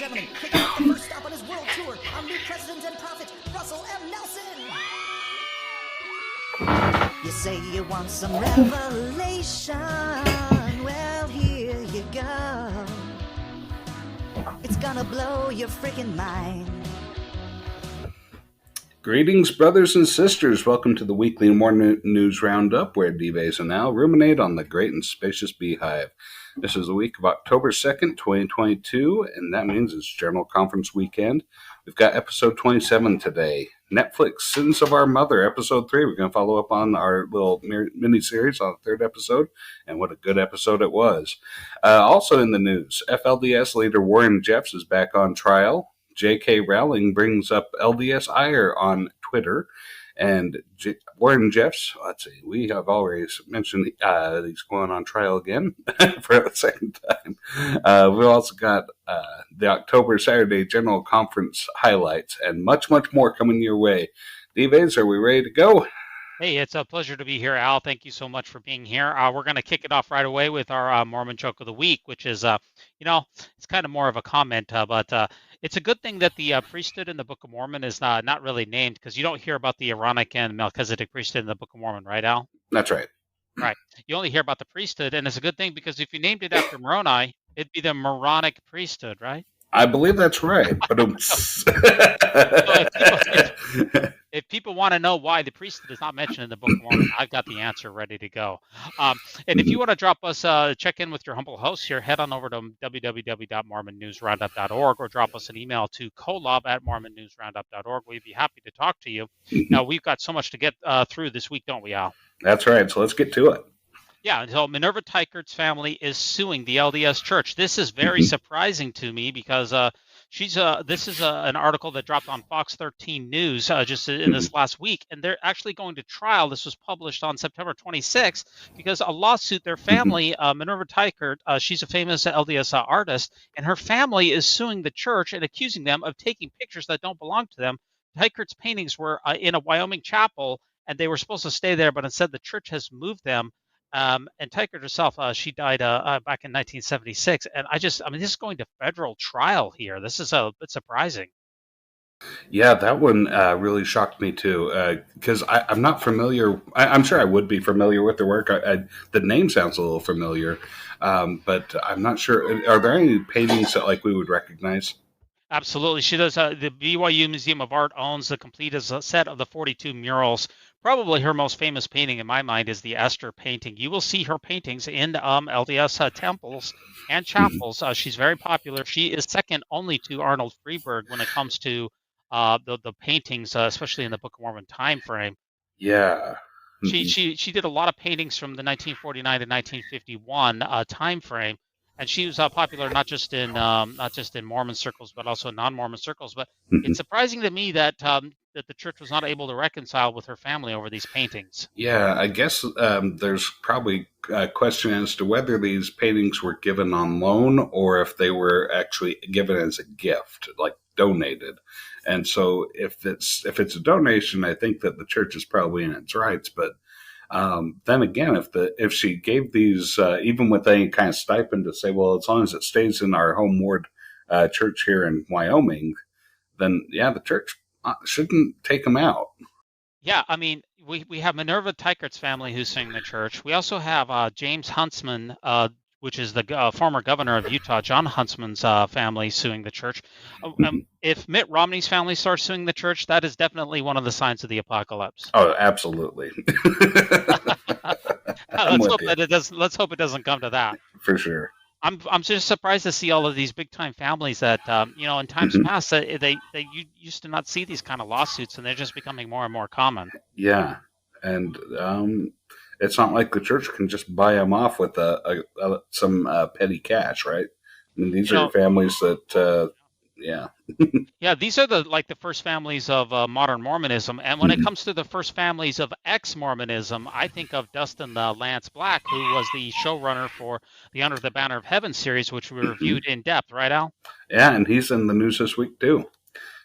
gentlemen, kicking off the first stop on his world tour, our new president and prophet, Russell M. Nelson. You say you want some revelation, well, here you go. It's gonna blow your freaking mind. Greetings, brothers and sisters. Welcome to the weekly Mormon News Roundup, where Dives and Al ruminate on the great and spacious beehive. This is the week of October 2nd, 2022, and that means it's General Conference weekend. We've got episode 27 today. Netflix, Sins of Our Mother, episode 3. We're going to follow up on our little mini-series on the third episode, and what a good episode it was. Also in the news, FLDS leader Warren Jeffs is back on trial. J.K. Rowling brings up LDS ire on Twitter. And Warren Jeffs, let's see, we have already mentioned he's going on trial again for the second time. We've also got the October Saturday General Conference highlights and much, much more coming your way. Dives, are we ready to go? Hey, it's a pleasure to be here, Al. Thank you so much for being here. We're going to kick it off right away with our Mormon joke of the week, which is, it's kind of more of a comment, but it's a good thing that the priesthood in the Book of Mormon is not really named, because you don't hear about the Aaronic and Melchizedek priesthood in the Book of Mormon, right, Al? That's right. Right. You only hear about the priesthood, and it's a good thing, because if you named it after Moroni, it'd be the Moronic priesthood, right? I believe that's right. But if people want to know why the priesthood is not mentioned in the Book of Mormon, I've got the answer ready to go. And if you want to drop us, check in with your humble host here, head on over to www.mormonnewsroundup.org or drop us an email to kolob@mormonnewsroundup.org. We'd be happy to talk to you. Now, we've got so much to get through this week, don't we, Al? That's right. So let's get to it. Yeah, so Minerva Teichert's family is suing the LDS Church. This is very surprising to me, because this is an article that dropped on Fox 13 News just in this last week, and they're actually going to trial. This was published on September 26th, because a lawsuit, their family, Minerva Teichert, she's a famous LDS artist, and her family is suing the church and accusing them of taking pictures that don't belong to them. Teichert's paintings were in a Wyoming chapel, and they were supposed to stay there, but instead the church has moved them. And Teichert herself, she died back in 1976. And this is going to federal trial here. This is a bit surprising. Yeah, that one really shocked me too, because I'm not familiar. I'm sure I would be familiar with the work. The name sounds a little familiar, but I'm not sure. Are there any paintings that we would recognize? Absolutely. She does. The BYU Museum of Art owns the complete set of the 42 murals. Probably her most famous painting in my mind is the Esther painting. You will see her paintings in LDS temples and chapels. She's very popular. She is second only to Arnold Freeberg when it comes to the paintings, especially in the Book of Mormon time frame. Yeah. She did a lot of paintings from the 1949 to 1951 time frame. And she was popular not just in Mormon circles, but also non-Mormon circles. But it's surprising to me that the church was not able to reconcile with her family over these paintings. Yeah, I guess there's probably a question as to whether these paintings were given on loan or if they were actually given as a gift, like donated. And so if it's a donation, I think that the church is probably in its rights. But then again, if she gave these, even with any kind of stipend, to say, well, as long as it stays in our home ward church here in Wyoming, then yeah, the church shouldn't take them out. Yeah, I mean, we have Minerva Teichert's family who's suing the church. We also have James Huntsman, which is the former governor of Utah, John Huntsman's family, suing the church. If Mitt Romney's family starts suing the church, that is definitely one of the signs of the apocalypse. Oh, absolutely. Let's hope it doesn't come to that. For sure. I'm just surprised to see all of these big time families that in times past they used to not see these kind of lawsuits, and they're just becoming more and more common. Yeah, and it's not like the church can just buy them off with some petty cash, right? I mean, these are families that yeah. Yeah, these are the first families of modern Mormonism. And when it comes to the first families of ex-Mormonism, I think of Dustin Lance Black, who was the showrunner for the Under the Banner of Heaven series, which we reviewed in depth, right, Al? Yeah, and he's in the news this week, too.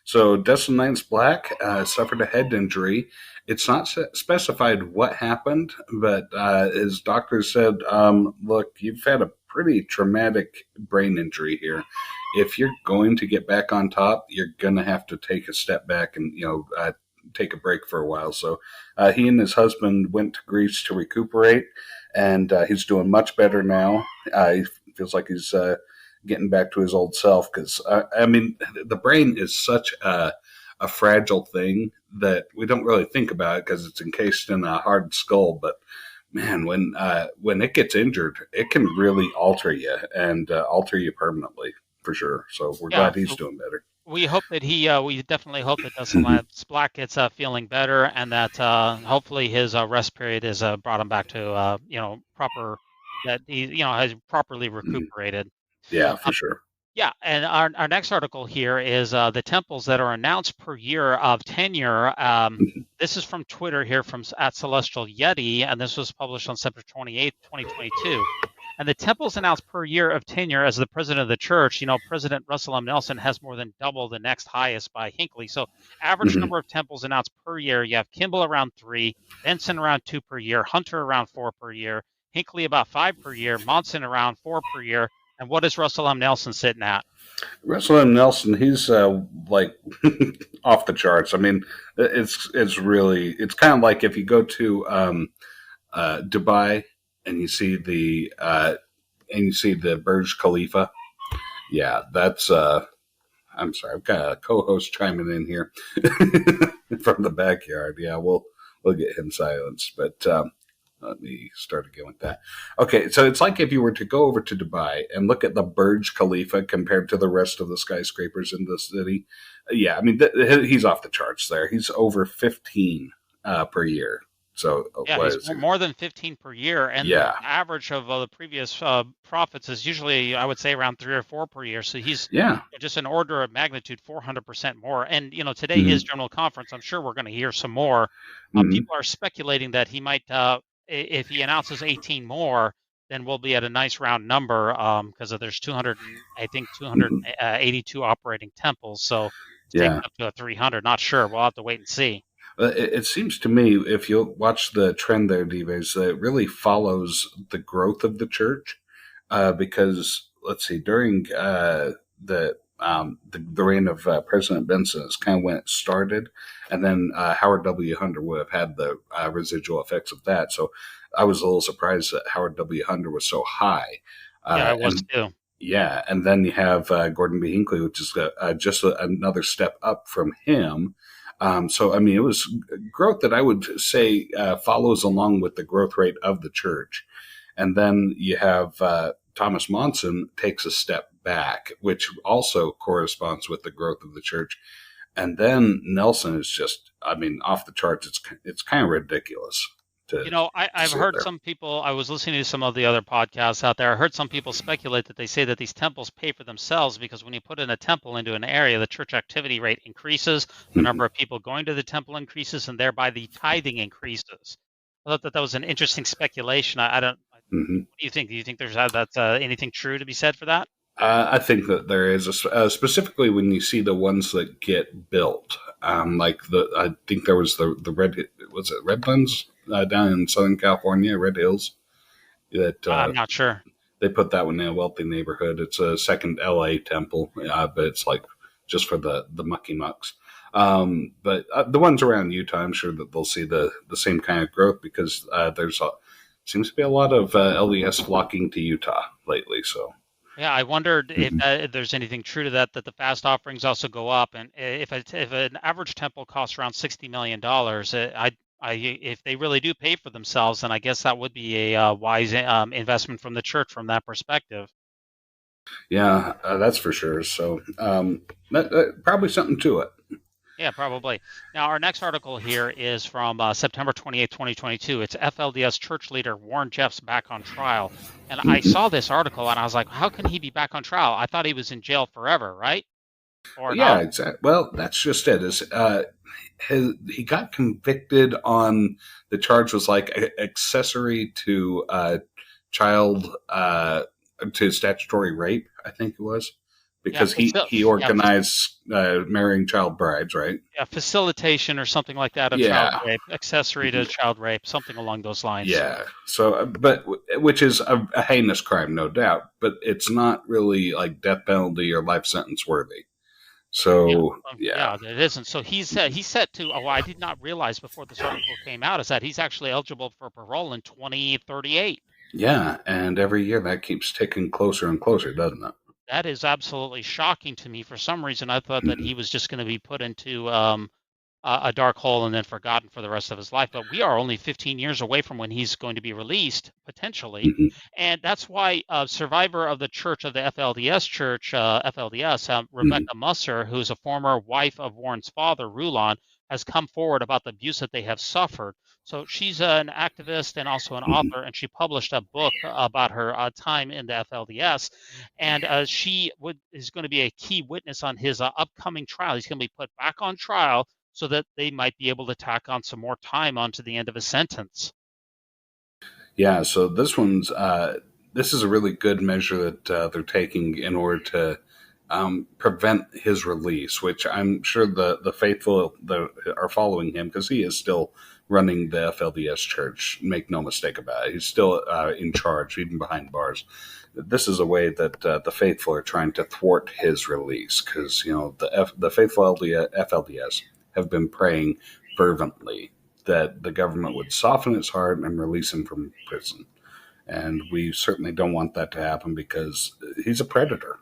So Dustin Lance Black suffered a head injury. It's not specified what happened, but his doctor said, look, you've had a pretty traumatic brain injury here. if you're going to get back on top, you're going to have to take a step back and, take a break for a while. So he and his husband went to Greece to recuperate, and he's doing much better now. He feels like he's getting back to his old self because, the brain is such a fragile thing that we don't really think about it because it's encased in a hard skull. But man, when it gets injured, it can really alter you and alter you permanently for sure. So we're glad he's doing better. We hope that we definitely hope that Dustin Lance Black gets feeling better, and that hopefully his rest period is brought him back to proper, that he has properly recuperated. Yeah, for sure. Yeah, and our next article here is the temples that are announced per year of tenure. This is from Twitter here from at Celestial Yeti, and this was published on September 28th, 2022. And the temples announced per year of tenure as the president of the church, President Russell M. Nelson has more than double the next highest by Hinckley. So average number of temples announced per year, you have Kimball around 3, Benson around 2 per year, Hunter around 4 per year, Hinckley about 5 per year, Monson around 4 per year. And what is Russell M. Nelson sitting at? Russell M. Nelson, he's like off the charts. I mean, it's kind of like if you go to Dubai and you see the Burj Khalifa. Yeah, that's. I'm sorry, I've got a co-host chiming in here from the backyard. Yeah, we'll get him silenced, but. Let me start again with that. Okay, so it's like if you were to go over to Dubai and look at the Burj Khalifa compared to the rest of the skyscrapers in the city. Yeah, I mean, he's off the charts there. He's over 15 per year. So he's more than 15 per year, and the average of the previous prophets is usually, I would say, around 3 or 4 per year. So he's just an order of magnitude, 400% more. And today is General Conference. I'm sure we're going to hear some more. People are speculating that he might, if he announces 18 more, then we'll be at a nice round number because there's 282 operating temples. So take it up to a 300. Not sure. We'll have to wait and see. It seems to me, if you watch the trend there, Dives, that it really follows the growth of the church. Because let's see, during the reign of President Benson is kind of when it started, and then Howard W. Hunter would have had the residual effects of that. So I was a little surprised that Howard W. Hunter was so high. I was too. Yeah, and then you have Gordon B. Hinckley, which is just another step up from him. So, I mean, it was growth that I would say follows along with the growth rate of the church. And then you have Thomas Monson takes a step back, which also corresponds with the growth of the church. And then Nelson is just, I mean, off the charts. It's kind of ridiculous. I've heard some people, I was listening to some of the other podcasts out there. I heard some people speculate that they say that these temples pay for themselves because when you put in a temple into an area, the church activity rate increases, the number of people going to the temple increases, and thereby the tithing increases. I thought that was an interesting speculation. I don't. What do you think? Do you think there's anything true to be said for that? I think that there is, specifically when you see the ones that get built. I think there was the Redlands down in Southern California, Red Hills. That I'm not sure. They put that one in a wealthy neighborhood. It's a second LA temple, but it's like just for the mucky mucks. But the ones around Utah, I'm sure that they'll see the same kind of growth because seems to be a lot of LDS flocking to Utah lately. So. Yeah, I wondered if there's anything true to that the fast offerings also go up, and if an average temple costs around $60 million, if they really do pay for themselves, then I guess that would be a wise investment from the church from that perspective. Yeah, that's for sure. So probably something to it. Yeah, probably. Now, our next article here is from September 28, 2022. It's FLDS church leader Warren Jeffs back on trial. And I saw this article, and I was like, how can he be back on trial? I thought he was in jail forever, right? Or yeah, exactly. Well, that's just it. He got convicted on, the charge was like accessory to child, to statutory rape, I think it was. because he organized marrying child brides, right? Yeah, facilitation or something like that of child Yeah. rape, accessory to child rape, something along those lines. Yeah. So, but which is a heinous crime, no doubt, but it's not really like death penalty or life sentence worthy. Yeah, So, yeah. yeah, it isn't. So he's set to. Oh, I did not realize before this article came out is that he's actually eligible for parole in 2038. Yeah, and every year that keeps ticking closer and closer, doesn't it? That is absolutely shocking to me. For some reason, I thought that Mm-hmm. he was just going to be put into a dark hole and then forgotten for the rest of his life. But we are only 15 years away from when he's going to be released, potentially. Mm-hmm. And that's why survivor of the Church of the FLDS Church, FLDS, Mm-hmm. Rebecca Musser, who's a former wife of Warren's father, Rulon, has come forward about the abuse that they have suffered. So she's an activist and also an Mm-hmm. author, and she published a book about her time in the FLDS. And is going to be a key witness on his upcoming trial. He's going to be put back on trial so that they might be able to tack on some more time onto the end of his sentence. Yeah, so this is a really good measure that they're taking in order to prevent his release, which I'm sure the faithful that are following him, because he is still running the FLDS Church. Make no mistake about it, he's still in charge, even behind bars. This is a way that the faithful are trying to thwart his release, because the faithful FLDS have been praying fervently that the government would soften its heart and release him from prison. And we certainly don't want that to happen because he's a predator.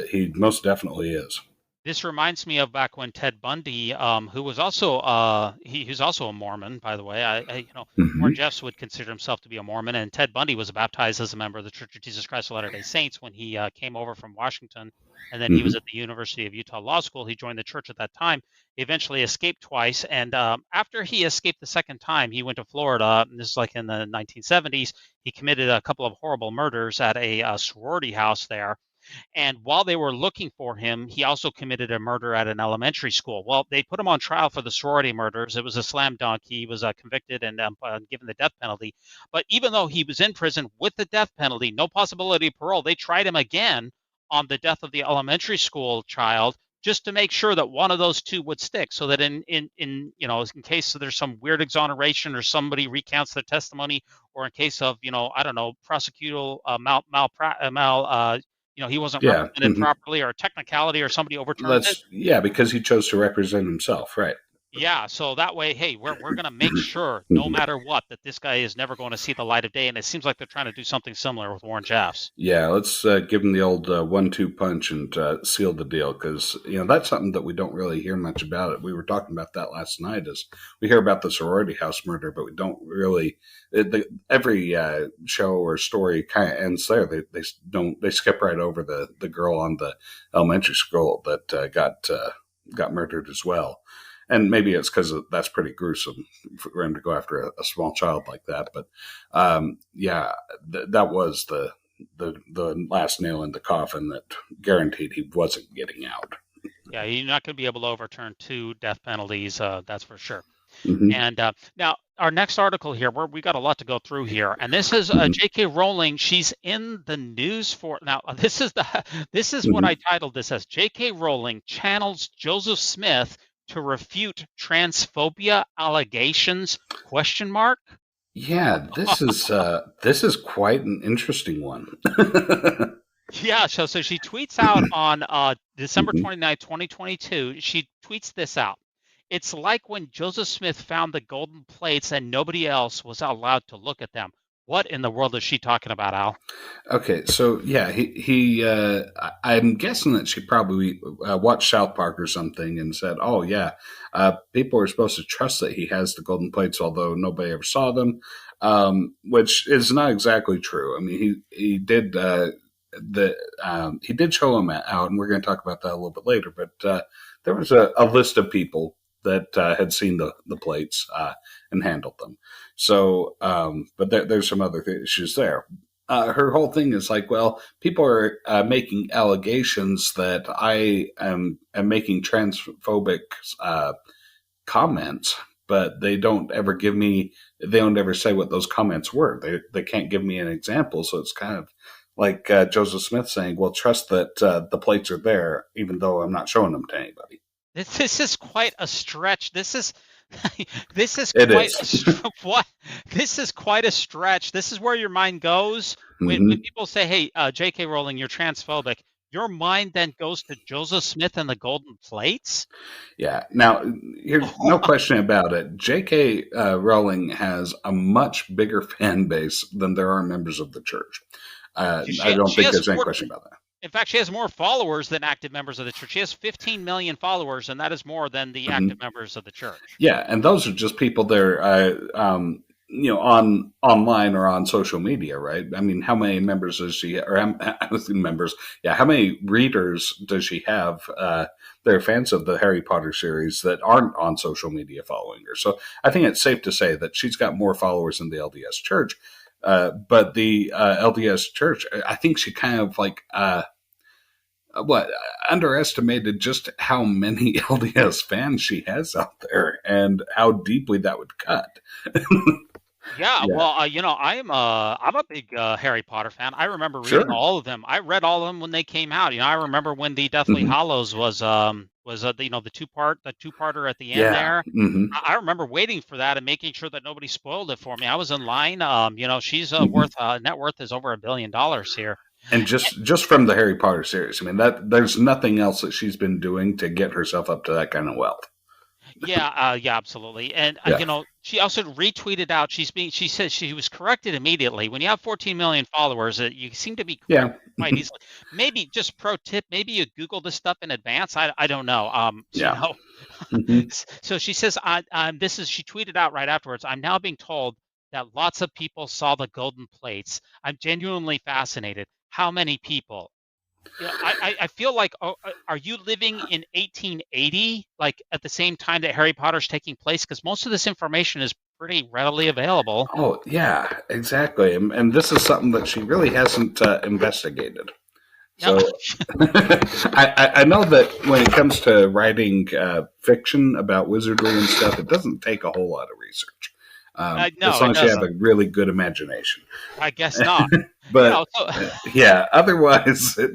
He most definitely is. This reminds me of back when Ted Bundy, who was also he's also a Mormon, by the way. Mm-hmm. Warren Jeffs would consider himself to be a Mormon, and Ted Bundy was baptized as a member of the Church of Jesus Christ of Latter-day Saints when he came over from Washington, and then he Mm-hmm. was at the University of Utah Law School. He joined the church at that time. He eventually escaped twice, and after he escaped the second time, he went to Florida. And this is like in the 1970s. He committed a couple of horrible murders at a sorority house there. And while they were looking for him, he also committed a murder at an elementary school. Well, they put him on trial for the sorority murders. It was a slam dunk. He was convicted and given the death penalty. But even though he was in prison with the death penalty, no possibility of parole, they tried him again on the death of the elementary school child just to make sure that one of those two would stick, so that in case there's some weird exoneration or somebody recounts their testimony, or in case of I don't know, prosecutorial he wasn't Yeah. represented Mm-hmm. properly, or a technicality, or somebody overturns it. Because he chose to represent himself, right? Yeah, so that way, hey, we're going to make sure, no matter what, that this guy is never going to see the light of day. And it seems like they're trying to do something similar with Warren Jeffs. Yeah, let's give him the old 1-2 punch and seal the deal, because that's something that we don't really hear much about. It. We were talking about that last night. Is we hear about the sorority house murder, but we don't really. Every show or story kind of ends there. They skip right over the girl on the elementary school that got murdered as well. And maybe it's because that's pretty gruesome for him to go after a small child like that. But that was the last nail in the coffin that guaranteed he wasn't getting out. Yeah, you're not going to be able to overturn 2 death penalties, that's for sure. Mm-hmm. And now our next article here, we got a lot to go through here, and this is Mm-hmm. J.K. Rowling. She's in the news for now. This is Mm-hmm. what I titled this as: J.K. Rowling channels Joseph Smith to refute transphobia allegations? Question mark. Yeah, this is quite an interesting one. Yeah, so she tweets out on December Mm-hmm. 29th, 2022. She tweets this out. It's like when Joseph Smith found the golden plates and nobody else was allowed to look at them. What in the world is she talking about, Al? Okay, so yeah, I'm guessing that she probably watched South Park or something and said, "Oh yeah, people are supposed to trust that he has the golden plates, although nobody ever saw them," which is not exactly true. I mean, he did he did show them out, and we're going to talk about that a little bit later. But there was a list of people that had seen the plates and handled them. So, but there's some other issues there. Her whole thing is like, well, people are making allegations that I am making transphobic comments, but they don't ever say what those comments were. They can't give me an example, so it's kind of Like Joseph Smith saying, well, trust that the plates are there, even though I'm not showing them to anybody. This is quite a stretch. This is this is It quite is. what this is quite a stretch. This is where your mind goes when Hmm. people say, "Hey, J.K. Rowling, you're transphobic." Your mind then goes to Joseph Smith and the golden plates. Yeah. Now, here's no question about it. J.K. Rowling has a much bigger fan base than there are members of the church. I don't She think has there's any more. question about that. In fact, she has more followers than active members of the church. She has 15 million followers, and that is more than the active Hmm. members of the church. Yeah, and those are just people that are, on online or on social media, right? I mean, how many members does she, or members? Yeah, how many readers does she have? That are fans of the Harry Potter series that aren't on social media following her. So I think it's safe to say that she's got more followers in the LDS Church. But the LDS Church, I think she kind of like what underestimated just how many LDS fans she has out there and how deeply that would cut. Yeah, Yeah, well, I'm a big Harry Potter fan. I remember reading sure. all of them. I read all of them when they came out. I remember when the Deathly Hmm. Hallows was the two-parter at the end Yeah. there. Hmm. I remember waiting for that and making sure that nobody spoiled it for me. I was in line. She's Hmm. net worth is over $1 billion here. And just from the Harry Potter series, I mean that there's nothing else that she's been doing to get herself up to that kind of wealth. Yeah, yeah, absolutely. And Yeah. she also retweeted out. She said she was corrected immediately. When you have 14 million followers, you seem to be Yeah. corrected quite easily. Maybe just pro tip, maybe you Google this stuff in advance. I don't know. Yeah. Hmm. So she says, she tweeted out right afterwards. I'm now being told that lots of people saw the golden plates. I'm genuinely fascinated. How many people? I feel like, are you living in 1880, like at the same time that Harry Potter's taking place? Because most of this information is pretty readily available. Oh, yeah, exactly. And this is something that she really hasn't investigated. Now, So I know that when it comes to writing fiction about wizardry and stuff, it doesn't take a whole lot of research, as no, long it as you have doesn't. a really good imagination. I guess not. But So yeah, otherwise, they're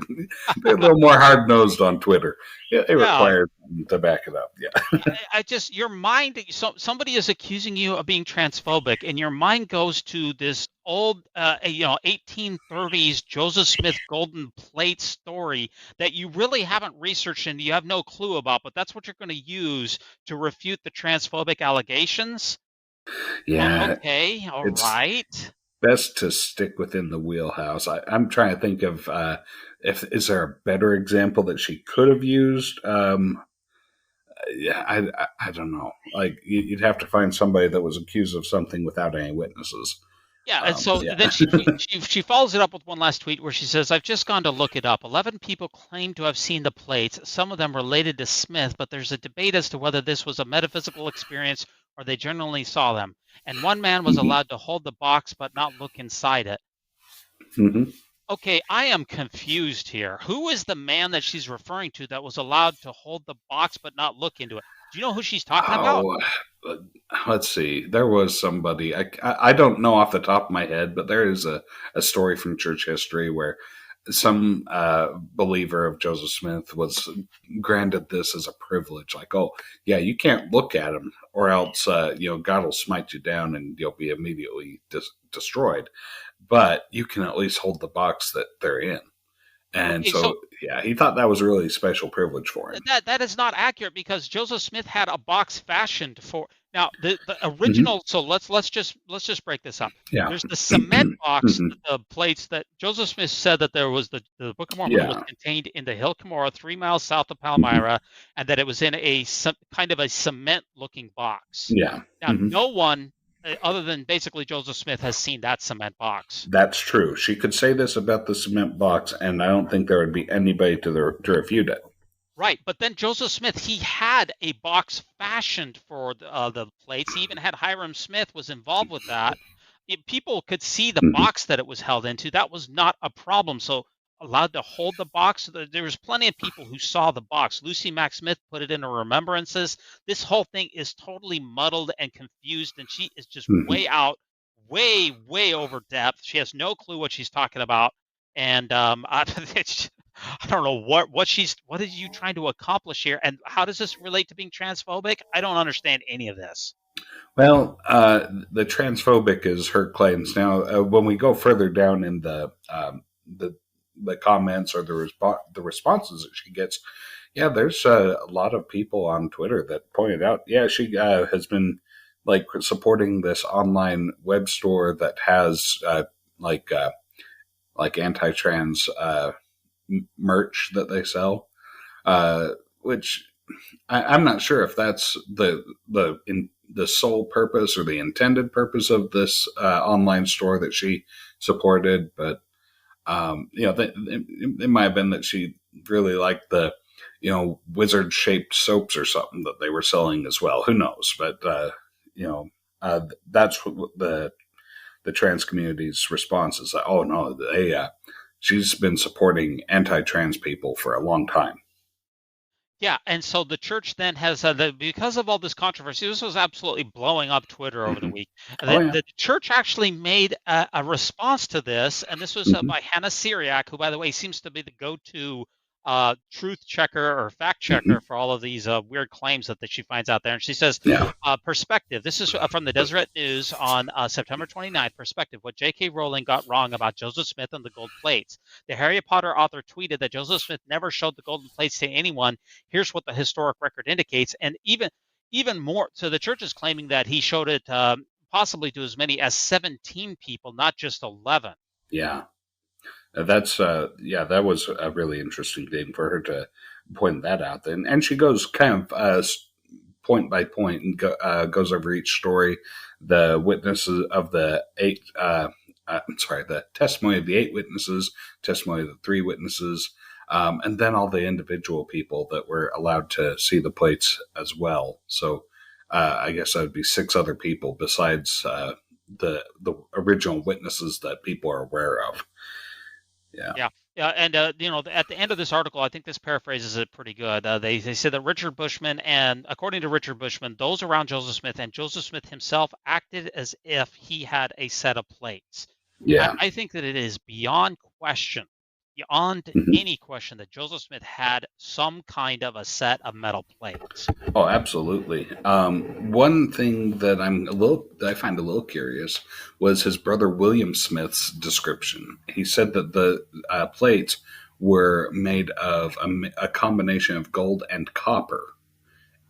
a little more hard nosed on Twitter. It yeah, requires them to back it up. Yeah. I just your mind. Somebody is accusing you of being transphobic, and your mind goes to this old, 1830s Joseph Smith golden plate story that you really haven't researched and you have no clue about. But that's what you're going to use to refute the transphobic allegations. Yeah, Okay, all it's right. best to stick within the wheelhouse. I'm trying to think of if is there a better example that she could have used. Yeah, I don't know. Like you'd have to find somebody that was accused of something without any witnesses. Yeah, and so Yeah. then she follows it up with one last tweet where she says, "I've just gone to look it up. 11 people claim to have seen the plates. Some of them related to Smith, but there's a debate as to whether this was a metaphysical experience or they generally saw them. And one man was Hmm. allowed to hold the box but not look inside it." Hmm. Okay, I am confused here. Who is the man that she's referring to that was allowed to hold the box but not look into it? Do you know who she's talking about? Oh, uh, let's see. There was somebody. I don't know off the top of my head, but there is a story from church history where some believer of Joseph Smith was granted this as a privilege. Like, oh, yeah, you can't look at them, or else God will smite you down and you'll be immediately destroyed. But you can at least hold the box that they're in. And Okay, so so, yeah, he thought that was a really special privilege for him. that is not accurate because Joseph Smith had a box fashioned for now the Hmm. original. So let's just break this up. Yeah. There's the cement box, Hmm. the plates that Joseph Smith said that there was the Book of Mormon was Yeah. contained in the Hill Cumorah, 3 miles south of Hmm. Palmyra, and that it was in kind of a cement looking box. Yeah. Now, Hmm. no one other than basically Joseph Smith has seen that cement box. That's true. She could say this about the cement box, and I don't think there would be anybody to refute it. Right, but then Joseph Smith, he had a box fashioned for the plates. He even had Hiram Smith was involved with that. People could see the Hmm. box that it was held into. That was not a problem. So allowed to hold the box. There was plenty of people who saw the box. Lucy Mack Smith put it in her remembrances. This whole thing is totally muddled and confused, and she is just Hmm. way out, way over depth. She has no clue what she's talking about, And I don't know what is you trying to accomplish here, and how does this relate to being transphobic? I don't understand any of this. Well, the transphobic is her claims. Now, when we go further down in the comments or the responses that she gets, yeah, there's a lot of people on Twitter that pointed out, yeah, she has been like supporting this online web store that has like anti-trans merch that they sell, which I'm not sure if that's the sole purpose or the intended purpose of this online store that she supported, but it might have been that she really liked the wizard shaped soaps or something that they were selling as well. Who knows? But that's what the trans community's response is. That, oh no, she's been supporting anti-trans people for a long time. Yeah, and so the church then has because of all this controversy, this was absolutely blowing up Twitter over the week. The church actually made a response to this, and this was by Hannah Syriac, who, by the way, seems to be the go-to truth checker or fact checker for all of these weird claims that she finds out there. And she says, perspective. This is from the Deseret News on September 29th. Perspective. What J.K. Rowling got wrong about Joseph Smith and the gold plates. The Harry Potter author tweeted that Joseph Smith never showed the golden plates to anyone. Here's what the historic record indicates. And even more, so the church is claiming that he showed it possibly to as many as 17 people, not just 11. Yeah. That's that was a really interesting thing for her to point that out. And she goes kind of point by point and goes over each story, the witnesses of the the testimony of the 8 witnesses, testimony of the 3 witnesses, and then all the individual people that were allowed to see the plates as well. So I guess that would be 6 other people besides the original witnesses that people are aware of. Yeah. And at the end of this article, I think this paraphrases it pretty good. They said that Richard Bushman, and according to Richard Bushman, those around Joseph Smith and Joseph Smith himself acted as if he had a set of plates. Yeah, I think that it is beyond any question, that Joseph Smith had some kind of a set of metal plates. Oh, absolutely. One thing that I find a little curious was his brother William Smith's description. He said that the plates were made of a combination of gold and copper.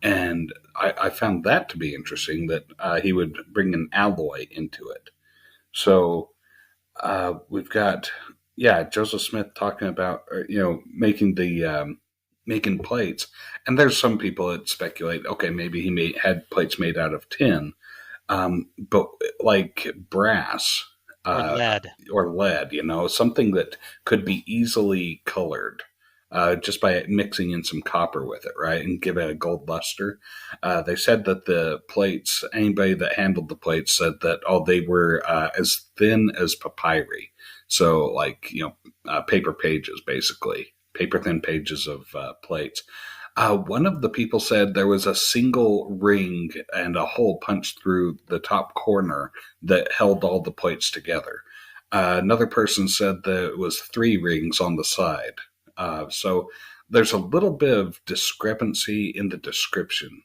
And I found that to be interesting, that he would bring an alloy into it. So we've got, Joseph Smith talking about, making plates. And there's some people that speculate, okay, maybe he had plates made out of tin, but like brass or lead, something that could be easily colored just by mixing in some copper with it, right, and give it a gold luster. They said that the plates, anybody that handled the plates said that, they were as thin as papyri. So like, paper pages, basically. Paper thin pages of plates. One of the people said there was a single ring and a hole punched through the top corner that held all the plates together. Another person said that it was 3 rings on the side. So there's a little bit of discrepancy in the description.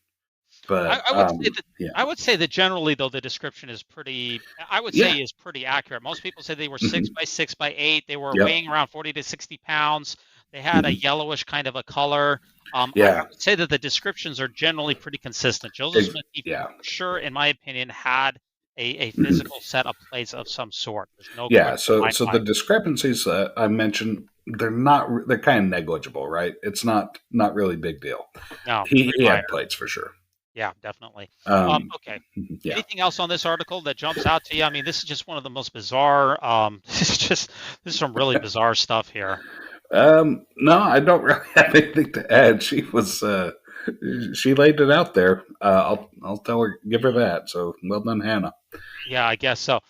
But I would say that generally, though, the description is pretty accurate. Most people say they were 6 by 6 by 8. They were weighing around 40 to 60 pounds. They had a yellowish kind of a color. I would say that the descriptions are generally pretty consistent. Joseph Smith, for sure, in my opinion, had a physical set of plates of some sort. There's no so the discrepancies that I mentioned, they're kind of negligible, right? It's not really big deal. No, he had plates for sure. Yeah, definitely. Okay. Anything else on this article that jumps out to you? I mean, this is just one of the most bizarre. This is some really bizarre stuff here. No, I don't really have anything to add. She was she laid it out there. I'll give her that. So well done, Hannah. Yeah, I guess so.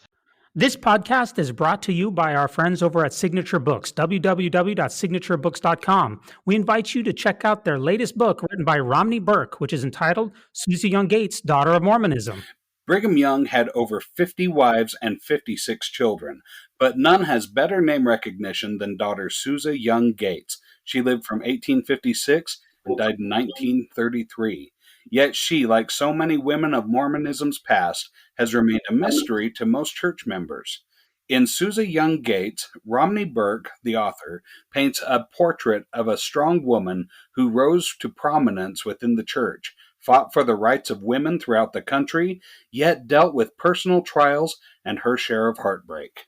This podcast is brought to you by our friends over at Signature Books, www.signaturebooks.com. We invite you to check out their latest book written by Romney Burke, which is entitled Susie Young Gates, Daughter of Mormonism. Brigham Young had over 50 wives and 56 children, but none has better name recognition than daughter Susa Young Gates. She lived from 1856 and died in 1933. Yet she, like so many women of Mormonism's past, has remained a mystery to most church members. In Susa Young Gates, Romney Burke, the author, paints a portrait of a strong woman who rose to prominence within the church, fought for the rights of women throughout the country, yet dealt with personal trials and her share of heartbreak.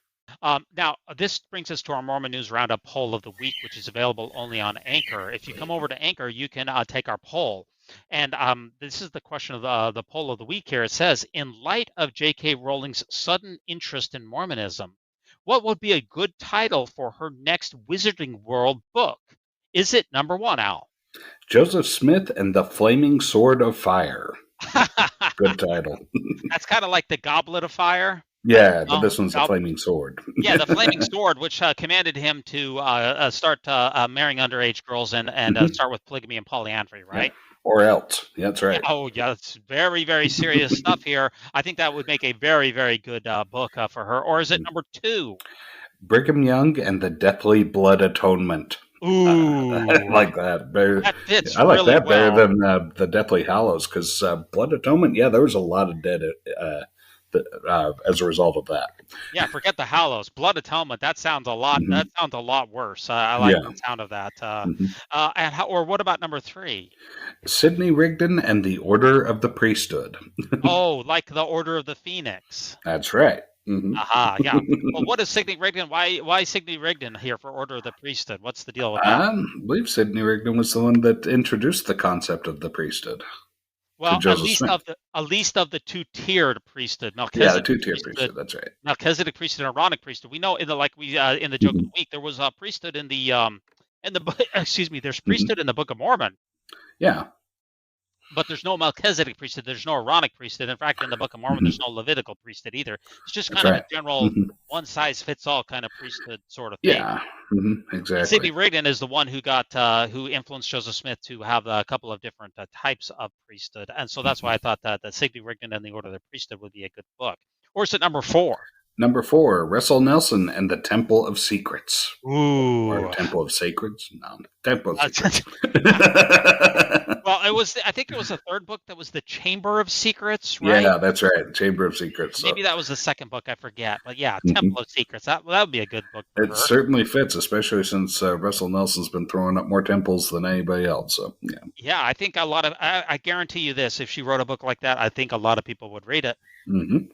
Now, this brings us to our Mormon News Roundup poll of the week, which is available only on Anchor. If you come over to Anchor, you can take our poll. And this is the question of the poll of the week here. It says, in light of J.K. Rowling's sudden interest in Mormonism, what would be a good title for her next Wizarding World book? Is it number one, Al? Joseph Smith and the Flaming Sword of Fire. Good title. That's kind of like the Goblet of Fire. Yeah, but this one's the Flaming Sword. Yeah, the Flaming Sword, which commanded him to start marrying underage girls and start with polygamy and polyandry, right? Yeah. Or else. Yeah, that's right. Oh, yeah, it's very, very serious stuff here. I think that would make a very, very good book for her. Or is it number two? Brigham Young and the Deathly Blood Atonement. Ooh, I like that. That fits I like really that well. better than the Deathly Hallows, because Blood Atonement, yeah, there was a lot of dead as a result of that. Yeah, forget the Hallows. Blood Atonement. That sounds a lot. That sounds a lot worse. I like the sound of that. Or what about number three? Sidney Rigdon and the Order of the Priesthood. Oh, like the Order of the Phoenix. That's right. Aha, yeah. Well, what is Sidney Rigdon? Why Sidney Rigdon here for Order of the Priesthood? What's the deal with that? I believe Sidney Rigdon was the one that introduced the concept of the priesthood. Well, at least of the two-tiered priesthood. Yeah, the two-tiered priesthood. That's right. Melchizedek priesthood and Aaronic priesthood. We know in the in the joke of the week there was a priesthood in the excuse me. There's priesthood in the Book of Mormon. Yeah. But there's no Melchizedek priesthood. There's no Aaronic priesthood. In fact, in the Book of Mormon, there's no Levitical priesthood either. It's just kind of a general one-size-fits-all kind of priesthood sort of thing. Yeah, exactly. Sidney Rigdon is the one who who influenced Joseph Smith to have a couple of different types of priesthood, and so that's why I thought that Sidney Rigdon and the Order of the Priesthood would be a good book. Or is it number four? Number four, Russell Nelson and the Temple of Secrets. Ooh. Or Temple of Sacreds? No, Temple of Secrets. Well, I think it was the third book that was the Chamber of Secrets, right? Yeah, that's right. Chamber of Secrets. Maybe that was the second book, I forget. But yeah, Temple of Secrets. That would be a good book for her. Certainly fits, especially since Russell Nelson's been throwing up more temples than anybody else. So yeah. Yeah, I think a lot of I guarantee you this, if she wrote a book like that, I think a lot of people would read it.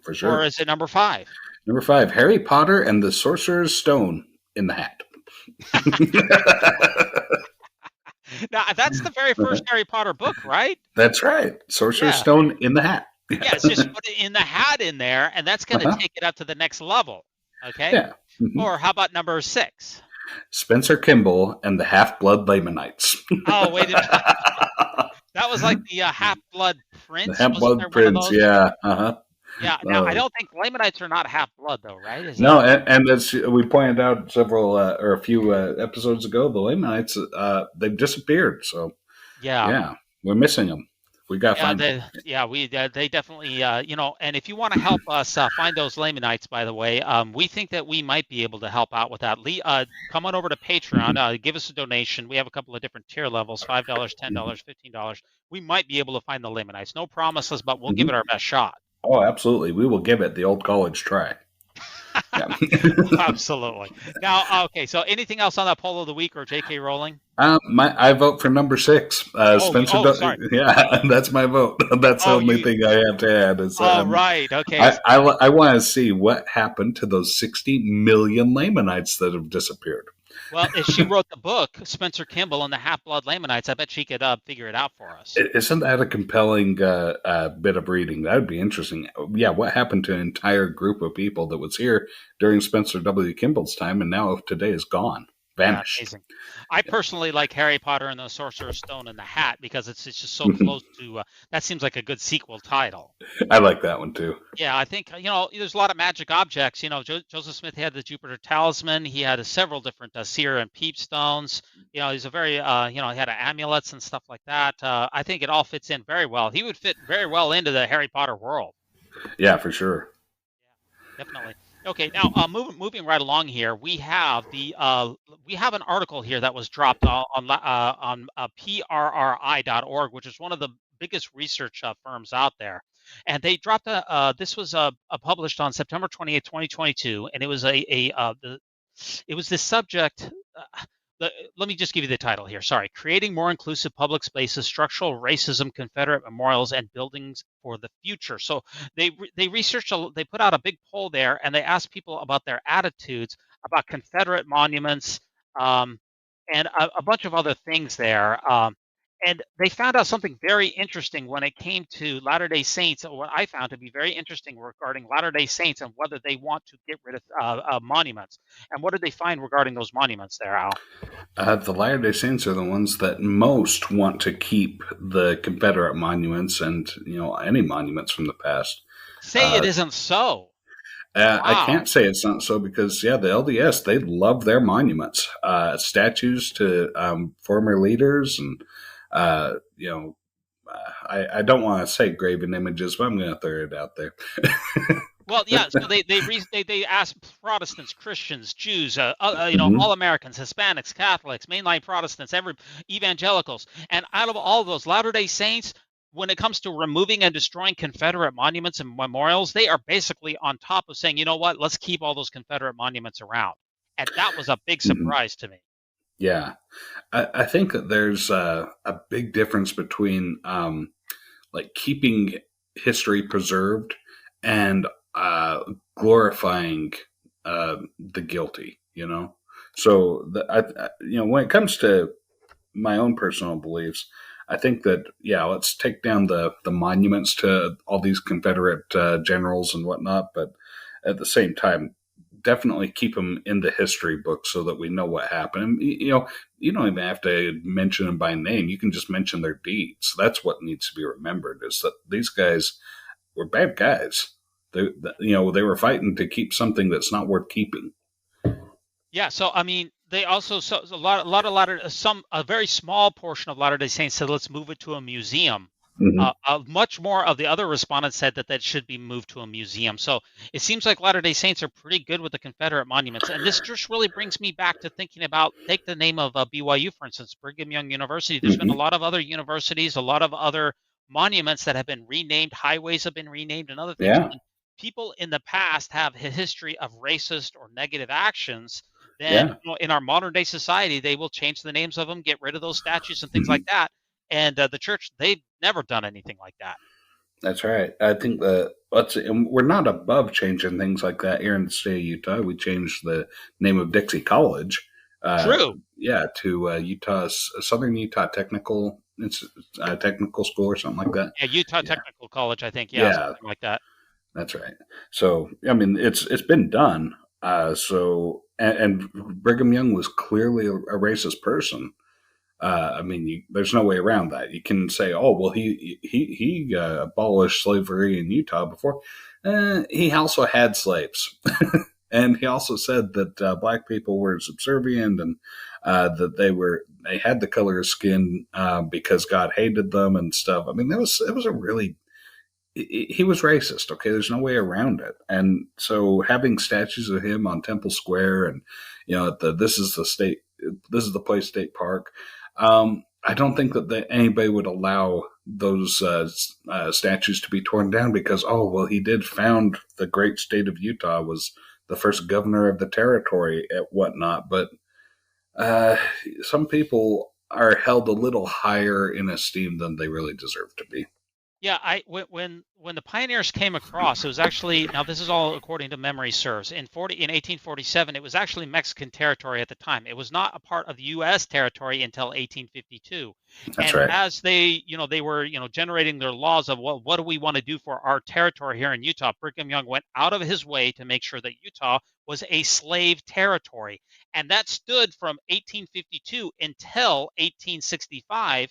For sure. Or is it number five? Number five, Harry Potter and the Sorcerer's Stone in the Hat. Now, that's the very first Harry Potter book, right? That's right. Sorcerer's Stone in the Hat. Yeah, it's just put it in the hat in there, and that's going to take it up to the next level. Okay? Yeah. Or how about number six? Spencer Kimball and the Half-Blood Lamanites. Oh, wait a minute. That was like the Half-Blood Prince? The Half-Blood Prince, yeah. Yeah, now I don't think Lamanites are not half-blood, though, right? No, and as we pointed out a few episodes ago, the Lamanites, they've disappeared. So, yeah, we're missing them. We got to find them. They definitely, and if you want to help us find those Lamanites, by the way, we think that we might be able to help out with that. Come on over to Patreon, give us a donation. We have a couple of different tier levels, $5, $10, $15. We might be able to find the Lamanites. No promises, but we'll give it our best shot. Oh, absolutely. We will give it the old college try. Absolutely. Now, okay, so anything else on that poll of the week or J.K. Rowling? I vote for number 6. Spencer. Sorry. Yeah, that's my vote. That's the only thing I have to add. Is, right. Okay. I want to see what happened to those 60 million Lamanites that have disappeared. Well, if she wrote the book, Spencer Kimball and the Half-Blood Lamanites, I bet she could figure it out for us. Isn't that a compelling bit of reading? That would be interesting. Yeah, what happened to an entire group of people that was here during Spencer W. Kimball's time and now today is gone? Vanished. Yeah, amazing. I personally like Harry Potter and the Sorcerer's Stone and the Hat because it's just so close to that seems like a good sequel title. I like that one too. Yeah, I think there's a lot of magic objects. Joseph Smith had the Jupiter Talisman. He had several different seer and peep stones. He's a very he had amulets and stuff like that. I think it all fits in very well. He would fit very well into the Harry Potter world. Yeah, for sure. Yeah, definitely. Okay, now moving right along here, we have an article here that was dropped on prri.org, which is one of the biggest research firms out there, and they dropped this was published on September 28th, 2022, and it was it was this subject. Let me just give you the title here. Sorry, creating more inclusive public spaces, structural racism, Confederate memorials, and buildings for the future. So they researched. They put out a big poll there, and they asked people about their attitudes about Confederate monuments, um, and a bunch of other things there. And they found out something very interesting when it came to Latter-day Saints, or what I found to be very interesting regarding Latter-day Saints and whether they want to get rid of monuments. And what did they find regarding those monuments there, Al? The Latter-day Saints are the ones that most want to keep the Confederate monuments and any monuments from the past. Say it isn't so. I Wow. can't say it's not so because the LDS, they love their monuments, statues to former leaders, and I don't want to say graven images, but I'm going to throw it out there. Well, yeah. So they asked Protestants, Christians, Jews, Mhm. all Americans, Hispanics, Catholics, mainline Protestants, every evangelicals, and out of all of those Latter-day Saints, when it comes to removing and destroying Confederate monuments and memorials, they are basically on top of saying, you know what, let's keep all those Confederate monuments around, and that was a big Mhm. surprise to me. Yeah, I think that there's a big difference between like keeping history preserved and glorifying the guilty. So when it comes to my own personal beliefs, I think that let's take down the monuments to all these Confederate generals and whatnot, but at the same time, definitely keep them in the history book so that we know what happened. And, you don't even have to mention them by name. You can just mention their deeds. That's what needs to be remembered: is that these guys were bad guys. They were fighting to keep something that's not worth keeping. Yeah, so I mean, they also a very small portion of Latter-day Saints said let's move it to a museum. Mm-hmm. Much more of the other respondents said that that should be moved to a museum. So it seems like Latter-day Saints are pretty good with the Confederate monuments, and this just really brings me back to thinking about take the name of BYU for instance, Brigham Young University. There's been a Mm-hmm. lot of other universities, a lot of other monuments that have been renamed, highways have been renamed, and other things. Yeah, When people in the past have a history of racist or negative actions, then yeah. in our modern day society, they will change the names of them, get rid of those statues and things like Mm-hmm. that. And the church, they've never done anything like that. That's right. I think that and we're not above changing things like that here in the state of Utah. We changed the name of Dixie College, uh, True. to Utah's Southern Utah Technical School or something like that. Yeah, Utah Yeah, Technical College, I think. Yeah, yeah, something like that. that's right. So I mean, it's been done. And Brigham Young was clearly a racist person. I mean, there's no way around that. You can say, "Oh, well, he abolished slavery in Utah before." He also had slaves, and he also said that black people were subservient and that they had the color of skin because God hated them and stuff. I mean, it was a really he was racist. Okay, there's no way around it. And so having statues of him on Temple Square and at the this is the place state park. I don't think that anybody would allow those statues to be torn down because he did found the great state of Utah, was the first governor of the territory and whatnot. But uh, some people are held a little higher in esteem than they really deserve to be. Yeah, when the pioneers came across, it was actually now this is all according to memory serves. In 1847, it was actually Mexican territory at the time. It was not a part of U.S. territory until 1852. That's And right. as they were generating their laws of what do we want to do for our territory here in Utah, Brigham Young went out of his way to make sure that Utah was a slave territory, and that stood from 1852 until 1865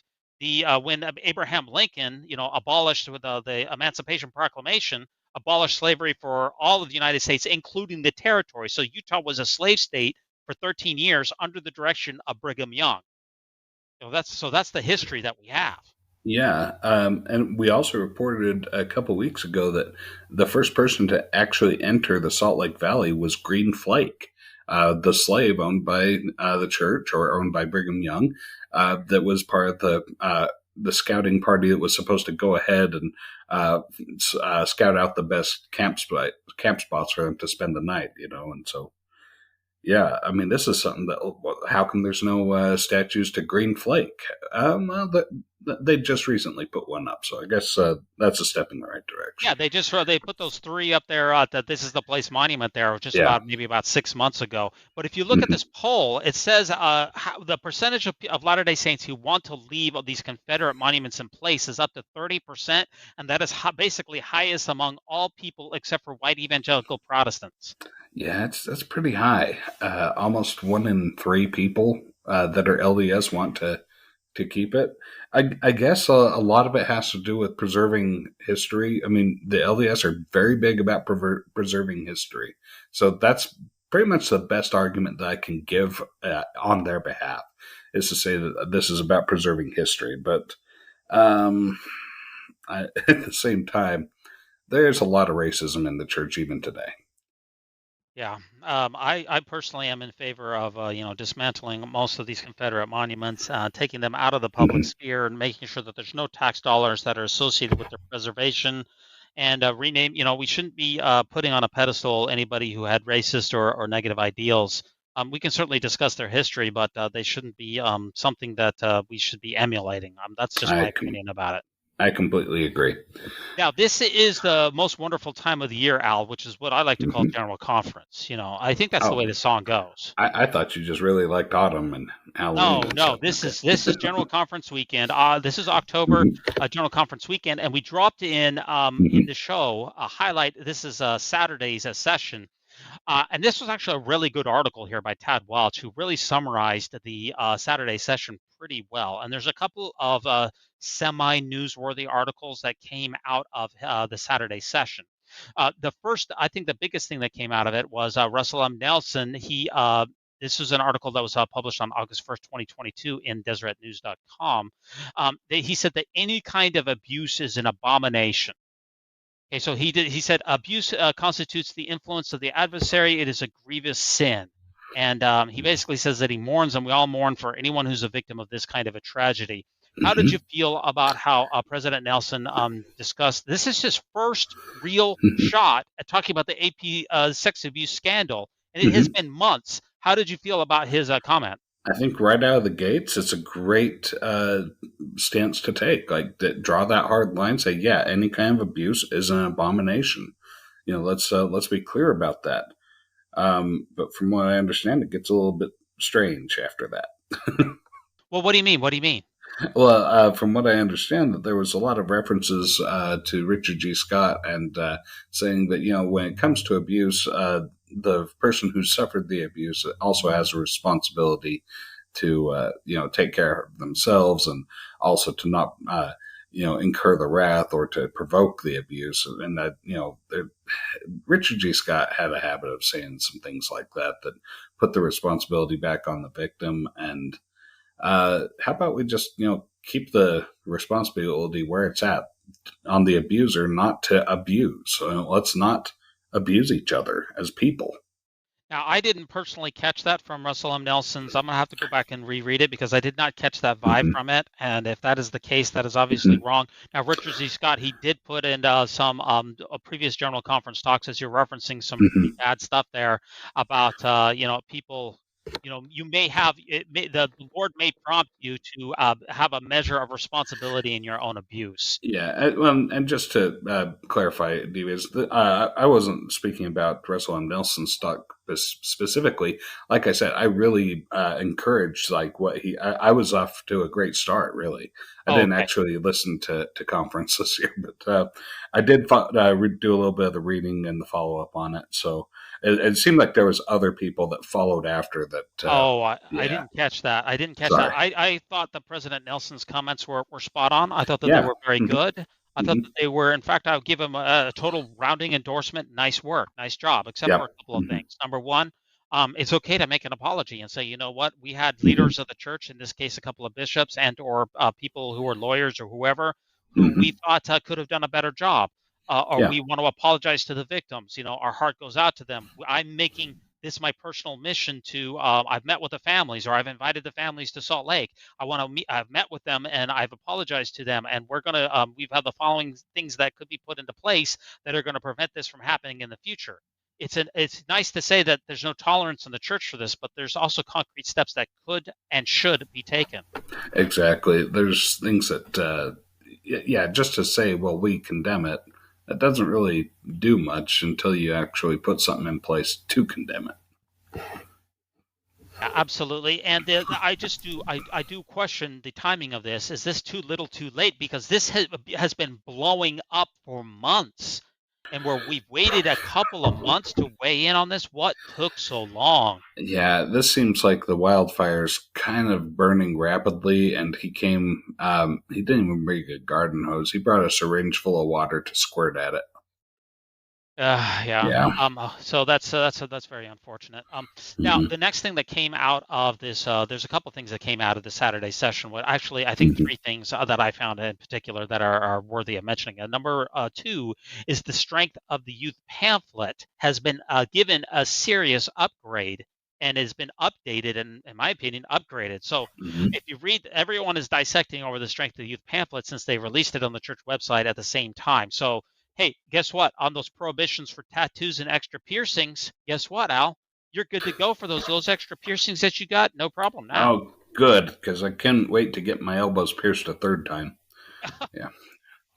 when Abraham Lincoln, abolished with the Emancipation Proclamation, abolished slavery for all of the United States, including the territory. So Utah was a slave state for 13 years under the direction of Brigham Young. That's the history that we have. Yeah, and we also reported a couple weeks ago that the first person to actually enter the Salt Lake Valley was Green Flake, the slave owned by the church or owned by Brigham Young, that was part of the scouting party that was supposed to go ahead and scout out the best camp spots for them to spend the night. And so yeah, I mean, this is something that. How come there's no statues to Green Flake? Well, they just recently put one up, so I guess that's a step in the right Yeah, direction. they put those three up there. That this is the place monument there, just Yeah. about maybe about 6 months ago. But if you look at Hmm. this poll, it says the percentage of Latter-day Saints who want to leave these Confederate monuments in place is up to 30%, and that is basically highest among all people except for white evangelical Protestants. Yeah, that's pretty high. Almost 1 in 3 people that are LDS want to keep it. I guess a lot of it has to do with preserving history. I mean, the LDS are very big about preserving history, so that's pretty much the best argument that I can give on their behalf is to say that this is about preserving history. But um, at the same time, there's a lot of racism in the church even today. Yeah, I personally am in favor of dismantling most of these Confederate monuments, taking them out of the public Hmm. sphere, and making sure that there's no tax dollars that are associated with their preservation, and rename. We shouldn't be putting on a pedestal anybody who had racist or negative ideals. We can certainly discuss their history, but they shouldn't be something that we should be emulating. That's just my I opinion about it. I completely agree. Now, this is the most wonderful time of the year, Al, which is what I like to call Hmm. General Conference. I think that's the way Oh, the song goes. I thought you just really liked autumn and Halloween No, and no, stuff. this Okay. is this is General Conference weekend. This is October Hmm. General Conference weekend, and we dropped in Hmm. the show a highlight. This is Saturday's session. And this was actually a really good article here by Tad Welch, who really summarized the Saturday session pretty well. And there's a couple of semi-newsworthy articles that came out of the Saturday session. The first, I think the biggest thing that came out of it was Russell M. Nelson. This was an article that was published on August 1st, 2022 in DeseretNews.com. He said that any kind of abuse is an abomination. Okay, so he said abuse constitutes the influence of the adversary. It is a grievous sin, and he basically says that he mourns, and we all mourn for anyone who's a victim of this kind of a tragedy. How did you Hmm. feel about how President Nelson discussed? This is his first real shot at talking about the AP sex abuse scandal, and it has Hmm. been months. How did you feel about his comment? I think right out of the gates, it's a great stance to take. Like, draw that hard line. Say, yeah, any kind of abuse is an abomination. Let's be clear about that. But from what I understand, it gets a little bit strange after that. Well, what do you mean? What do you mean? Well, from what I understand, that there was a lot of references to Richard G. Scott and saying that when it comes to abuse, the person who suffered the abuse also has a responsibility to take care of themselves and also to not incur the wrath or to provoke the abuse. And that Richard G. Scott had a habit of saying some things like that put the responsibility back on the victim. And how about we just keep the responsibility where it's at on the abuser, not to abuse. Let's not abuse each other as people. Now, I didn't personally catch that from Russell M. Nelson's. I'm going to have to go back and reread it because I did not catch that vibe Hmm. from it. And if that is the case, that is obviously Hmm. wrong. Now, Richard Z. Scott, he did put in some previous General Conference talks, as you're referencing some pretty Hmm. bad stuff there about, people. You may the Lord may prompt you to have a measure of responsibility in your own abuse. Yeah, and just to clarify, Divas, I wasn't speaking about Russell M. Nelson's stock specifically. Like I said, I really encouraged like what I was off to a great start. Really, I Oh, didn't okay. actually listen to conference this year, but I did do a little bit of the reading and the follow up on it. So it seemed like there was other people that followed after that. Oh, I Yeah, didn't catch that. I didn't catch that. sorry. I thought that President Nelson's comments were spot on. I thought that they Yeah. were very Hmm. good. I thought Hmm. that they were, in fact, I would give him a total rounding endorsement. Nice work, nice job, except for Yep. a couple of Hmm. things. Number one, it's okay to make an apology and say, you know what, we had leaders of the church, in this case, a couple of bishops and or people who are lawyers or whoever, who we thought could have done a better job, or Yeah, we want to apologize to the victims. Our heart goes out to them. I'm making this my personal mission to. I've met with the families, or I've invited the families to Salt Lake. I want to meet. I've met with them, and I've apologized to them. And we're gonna. We've had the following things that could be put into place that are going to prevent this from happening in the future. It's nice to say that there's no tolerance in the church for this, but there's also concrete steps that could and should be taken. exactly. There's things that, yeah, just to say, well, we condemn it, that doesn't really do much until you actually put something in place to condemn it. Absolutely, and I do question the timing of this. Is this too little, too late? Because this has been blowing up for months, and where we've waited a couple of months to weigh in on this. What took so long? Yeah, this seems like the wildfire's kind of burning rapidly, and he didn't even bring a garden hose. He brought a syringe full of water to squirt at it. Yeah. Yeah. So that's very unfortunate. Now the next thing that came out of this, there's a couple things that came out of the Saturday session. What actually, I think three things that I found in particular that are worthy of mentioning. Number two is the strength of the youth pamphlet has been given a serious upgrade and has been updated and, in my opinion, upgraded. So if you read, everyone is dissecting over the strength of the youth pamphlet since they released it on the church website at the same time. So hey, guess what? On those prohibitions for tattoos and extra piercings, guess what, Al? You're good to go for those extra piercings that you got. No problem now. Oh, good, because I couldn't wait to get my elbows pierced a third time. Yeah.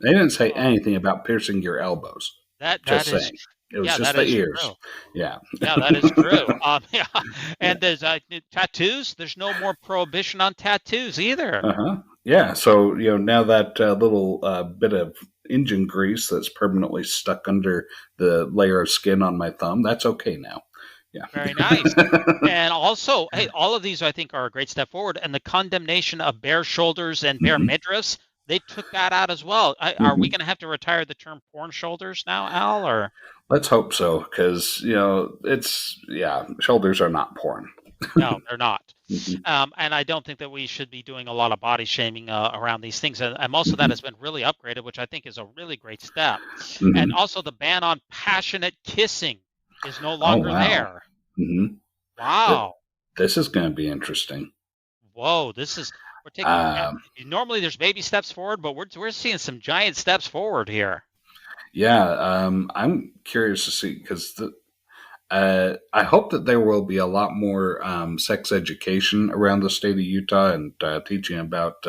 They didn't say anything about piercing your elbows. That Just is, saying. It was yeah, just that the is ears. true. Yeah. Yeah, that is true. Yeah, and there's tattoos. There's no more prohibition on tattoos either. Uh-huh. Yeah. So, now that little bit of engine grease that's permanently stuck under the layer of skin on my thumb, that's okay now. Yeah. Very nice. And also, hey, all of these I think are a great step forward. And the condemnation of bare shoulders and bare midriffs, they took that out as well. Are we going to have to retire the term porn shoulders now, Al? Or Let's hope so, because, shoulders are not porn. no, they're not. And I don't think that we should be doing a lot of body shaming around these things. And most of that has been really upgraded, which I think is a really great step. And also the ban on passionate kissing is no longer there. Mm-hmm. Wow. This is going to be interesting. Whoa, we're taking, normally there's baby steps forward, but we're seeing some giant steps forward here. Yeah, I'm curious to see, because I hope that there will be a lot more sex education around the state of Utah and teaching about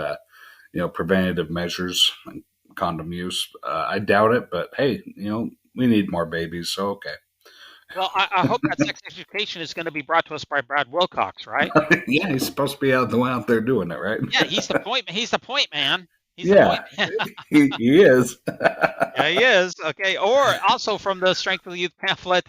preventative measures and condom use. I doubt it, but hey, we need more babies, so okay. Well, I hope that sex education is going to be brought to us by Brad Wilcox, right? Yeah, he's supposed to be the one out there doing it, right? Yeah, he's the point. He's the point man. He's yeah, the point man. he is. Yeah, he is. Okay. Or also from the Strength of the Youth pamphlet,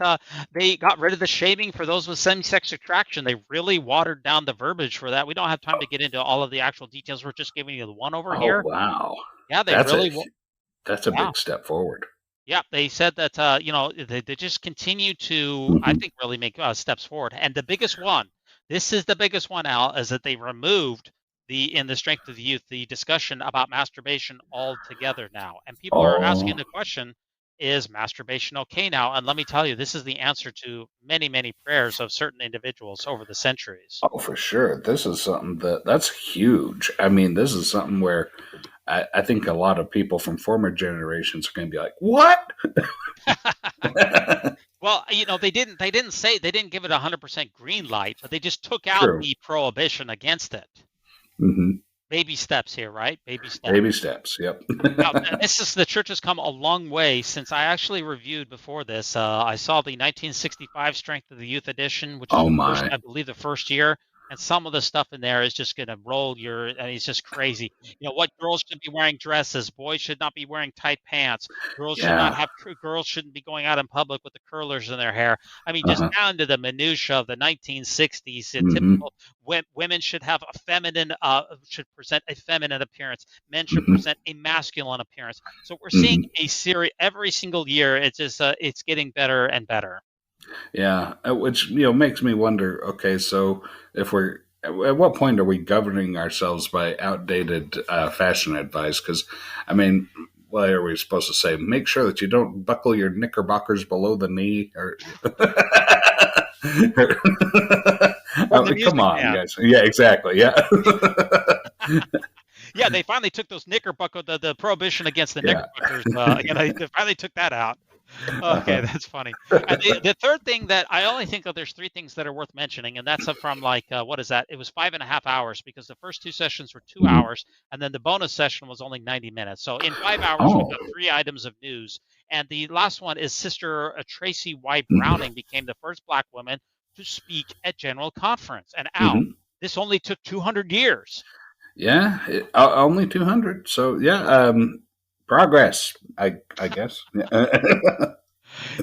they got rid of the shaming for those with same-sex attraction. They really watered down the verbiage for that. We don't have time to get into all of the actual details. We're just giving you the one over here. Wow. Yeah, that's a big step forward. Yeah, they said that they just continue to, I think, really make steps forward. And the biggest one, this is the biggest one, Al, is that they removed in the Strength of the Youth the discussion about masturbation altogether now. And people are asking the question, is masturbation okay now? And let me tell you, this is the answer to many, many prayers of certain individuals over the centuries. Oh, for sure. This is something that's huge. I mean, this is something where I think a lot of people from former generations are going to be like, "What?" Well, they didn't give it 100% green light, but they just took out the prohibition against it. Mm-hmm. Baby steps here, right? Baby steps. Baby steps. Yep. Now, the church has come a long way since I actually reviewed before this. I saw the 1965 Strength of the Youth edition, which is I believe the first year. And some of the stuff in there is just going to roll it's just crazy. What girls should be wearing dresses. Boys should not be wearing tight pants. Girls girls shouldn't be going out in public with the curlers in their hair. I mean, just down to the minutia of the 1960s. Typical women should have should present a feminine appearance. Men should present a masculine appearance. So we're seeing a series every single year. It's just, it's getting better and better. Yeah, which makes me wonder. Okay, so if we're at what point are we governing ourselves by outdated fashion advice? Because I mean, what are we supposed to say? Make sure that you don't buckle your knickerbockers below the knee, or Or the come music on, man. guys. Yeah, exactly. Yeah, Yeah, they finally took those knickerbocker the prohibition against the yeah. knickerbockers. They finally took that out. Okay, Uh-huh. that's funny. And the third thing that I only think that there's three things that are worth mentioning, and that's from like what is that? It was 5.5 hours because the first two sessions were 2 hours, and then the bonus session was only 90 minutes. So in 5 hours, we've Oh, got three items of news, and the last one is Sister Tracy Y. Browning became the first Black woman to speak at General Conference. And Al, hmm. this only took 200 years. Yeah, only 200. So yeah, progress. I guess.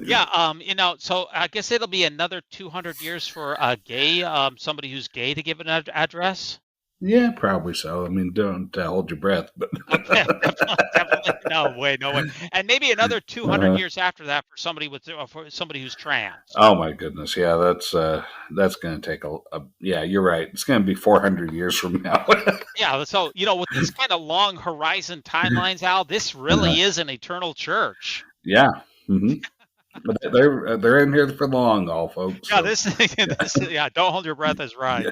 Yeah, so I guess it'll be another 200 years for a gay, somebody who's gay to give an address. Yeah, probably so. I mean, don't hold your breath, but Okay, definitely, no way, no way. And maybe another 200 uh, years after that for somebody who's trans. oh my goodness, yeah, that's going to take yeah, you're right. It's going to be 400 years from now. Yeah, so with these kind of long horizon timelines, Al, this Uh, really is an eternal church. yeah, hmm, but they're in here for the long haul, folks. Yeah, So yeah, don't hold your breath is right.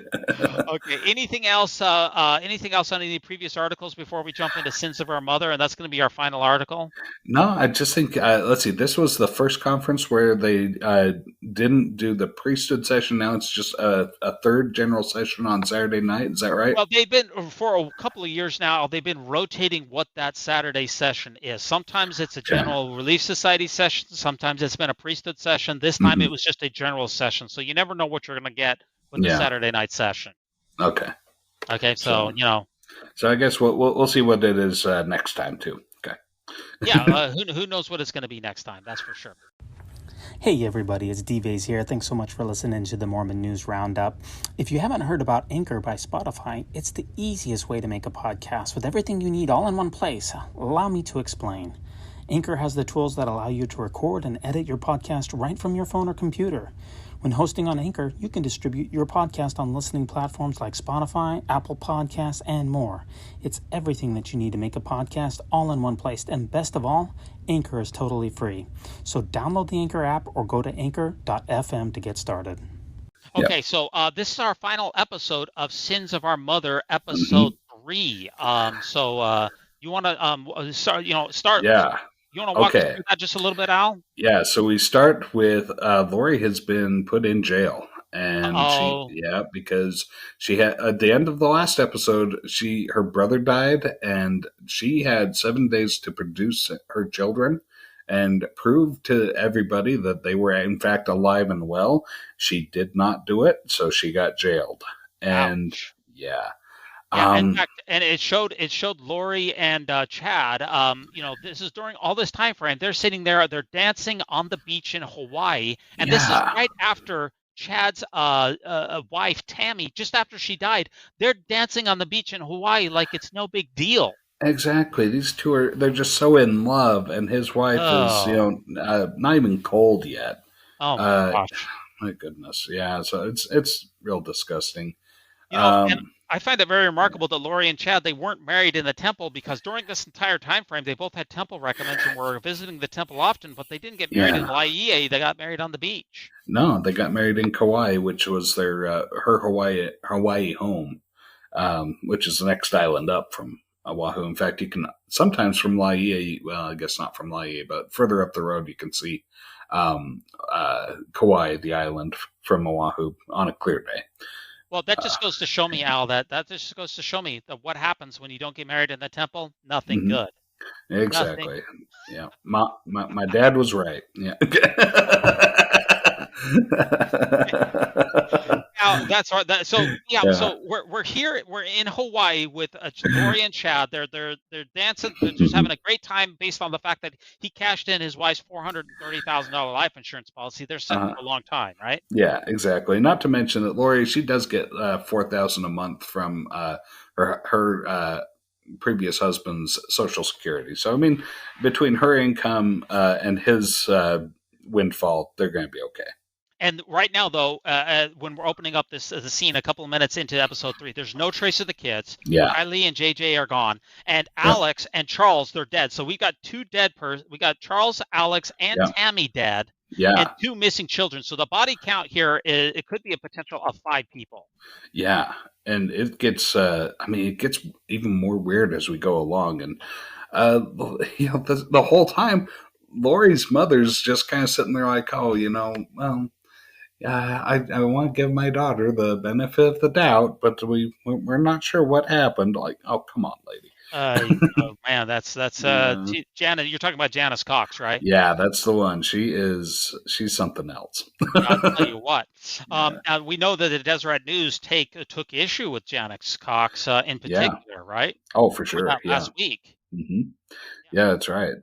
Okay. Anything else on any previous articles before we jump into Sins of Our Mother? And that's going to be our final article. no, I just think let's see. This was the first conference where they didn't do the priesthood session. Now it's just a third general session on Saturday night. Is that right? Well, they've been for a couple of years now. They've been rotating what that Saturday session is. Sometimes it's a Okay. general relief society session. Sometimes it's been a priesthood session. This time it Hmm. was just a general session. So you never know what you're going to get with the Yeah. Saturday night session. Okay. Okay. So So so I guess we'll see what it is next time too. Okay. yeah. Who knows what it's going to be next time? That's for sure. Hey everybody, it's D-Vase here. Thanks so much for listening to the Mormon News Roundup. If you haven't heard about Anchor by Spotify, it's the easiest way to make a podcast with everything you need all in one place. Allow me to explain. Anchor has the tools that allow you to record and edit your podcast right from your phone or computer. When hosting on Anchor, you can distribute your podcast on listening platforms like Spotify, Apple Podcasts, and more. It's everything that you need to make a podcast all in one place. And best of all, Anchor is totally free. So download the Anchor app or go to anchor.fm to get started. Okay, Yep. so this is our final episode of Sins of Our Mother, Hmm. episode 3. You want to start? Yeah. You want to walk us Okay. through that just a little bit, Al? Yeah. So we start with Lori has been put in jail, and Oh, because she had at the end of the last episode, her brother died, and she had 7 days to produce her children and prove to everybody that they were in fact alive and well. She did not do it, so she got jailed. And ouch. yeah, Yeah, in um, fact, and it showed Lori and Chad. This is during all this time frame. They're sitting there, they're dancing on the beach in Hawaii, and this is yeah. right after Chad's wife Tammy. Just after she died, they're dancing on the beach in Hawaii like it's no big deal. Exactly. These two they're just so in love, and his wife is, Oh, not even cold yet. oh my Uh, gosh. my goodness. Yeah. So it's real disgusting. And Um, I find it very remarkable that Lori and Chad, they weren't married in the temple because during this entire time frame, they both had temple recommends and were visiting the temple often, but they didn't get married in yeah. Laie. They got married on the beach. No, they got married in Kauai, which was her Hawaii home, which is the next island up from Oahu. In fact, you can sometimes from Laie, well, I guess not from Laie, but further up the road, you can see Kauai, the island from Oahu, on a clear day. Well, that just goes to show me, Al, that just goes to show me that what happens when you don't get married in the temple? Nothing Mhm. good. Nothing. Exactly. Yeah. My dad was right. Yeah. Now that's right. So yeah, Yeah. so we're here. We're in Hawaii with Lori and Chad. They're dancing. They're just having a great time based on the fact that he cashed in his wife's $430,000 life insurance policy. They're set Uh, for a long time, right? yeah, exactly. Not to mention that Lori, she does get 4,000 a month from her previous husband's Social Security. So I mean, between her income and his windfall, they're going to be okay. And right now, though, when we're opening up the scene a couple of minutes into episode 3, there's no trace of the kids. Yeah. Riley and JJ are gone, and Yeah. Alex and Charles, they're dead. So we got two dead we got Charles, Alex, and Yeah. Tammy dead, Yeah. and 2 missing children. So the body count here it could be a potential of 5 people. Yeah. And it gets, it gets even more weird as we go along. And, the whole time, Lori's mother's just kind of sitting there like, oh, well, I want to give my daughter the benefit of the doubt, but we're not sure what happened. Like, oh, come on, lady. Oh man, that's Yeah. Janet. You're talking about Janice Cox, right? Yeah, that's the one. She's something else. I'll tell you what. Now we know that the Deseret News took issue with Janice Cox in particular, right? Oh, for sure. That Yeah. last week. hmm Yeah, that's right.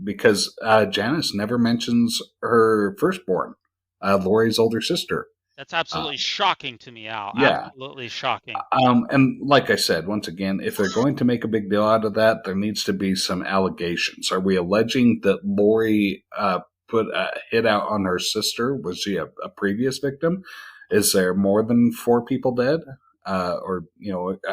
Because Janice never mentions her firstborn, Lori's older sister. That's absolutely shocking to me, Al. Yeah. Absolutely shocking. And like I said, once again, if they're going to make a big deal out of that, there needs to be some allegations. Are we alleging that Lori put a hit out on her sister? Was she a previous victim? Is there more than 4 people dead? Or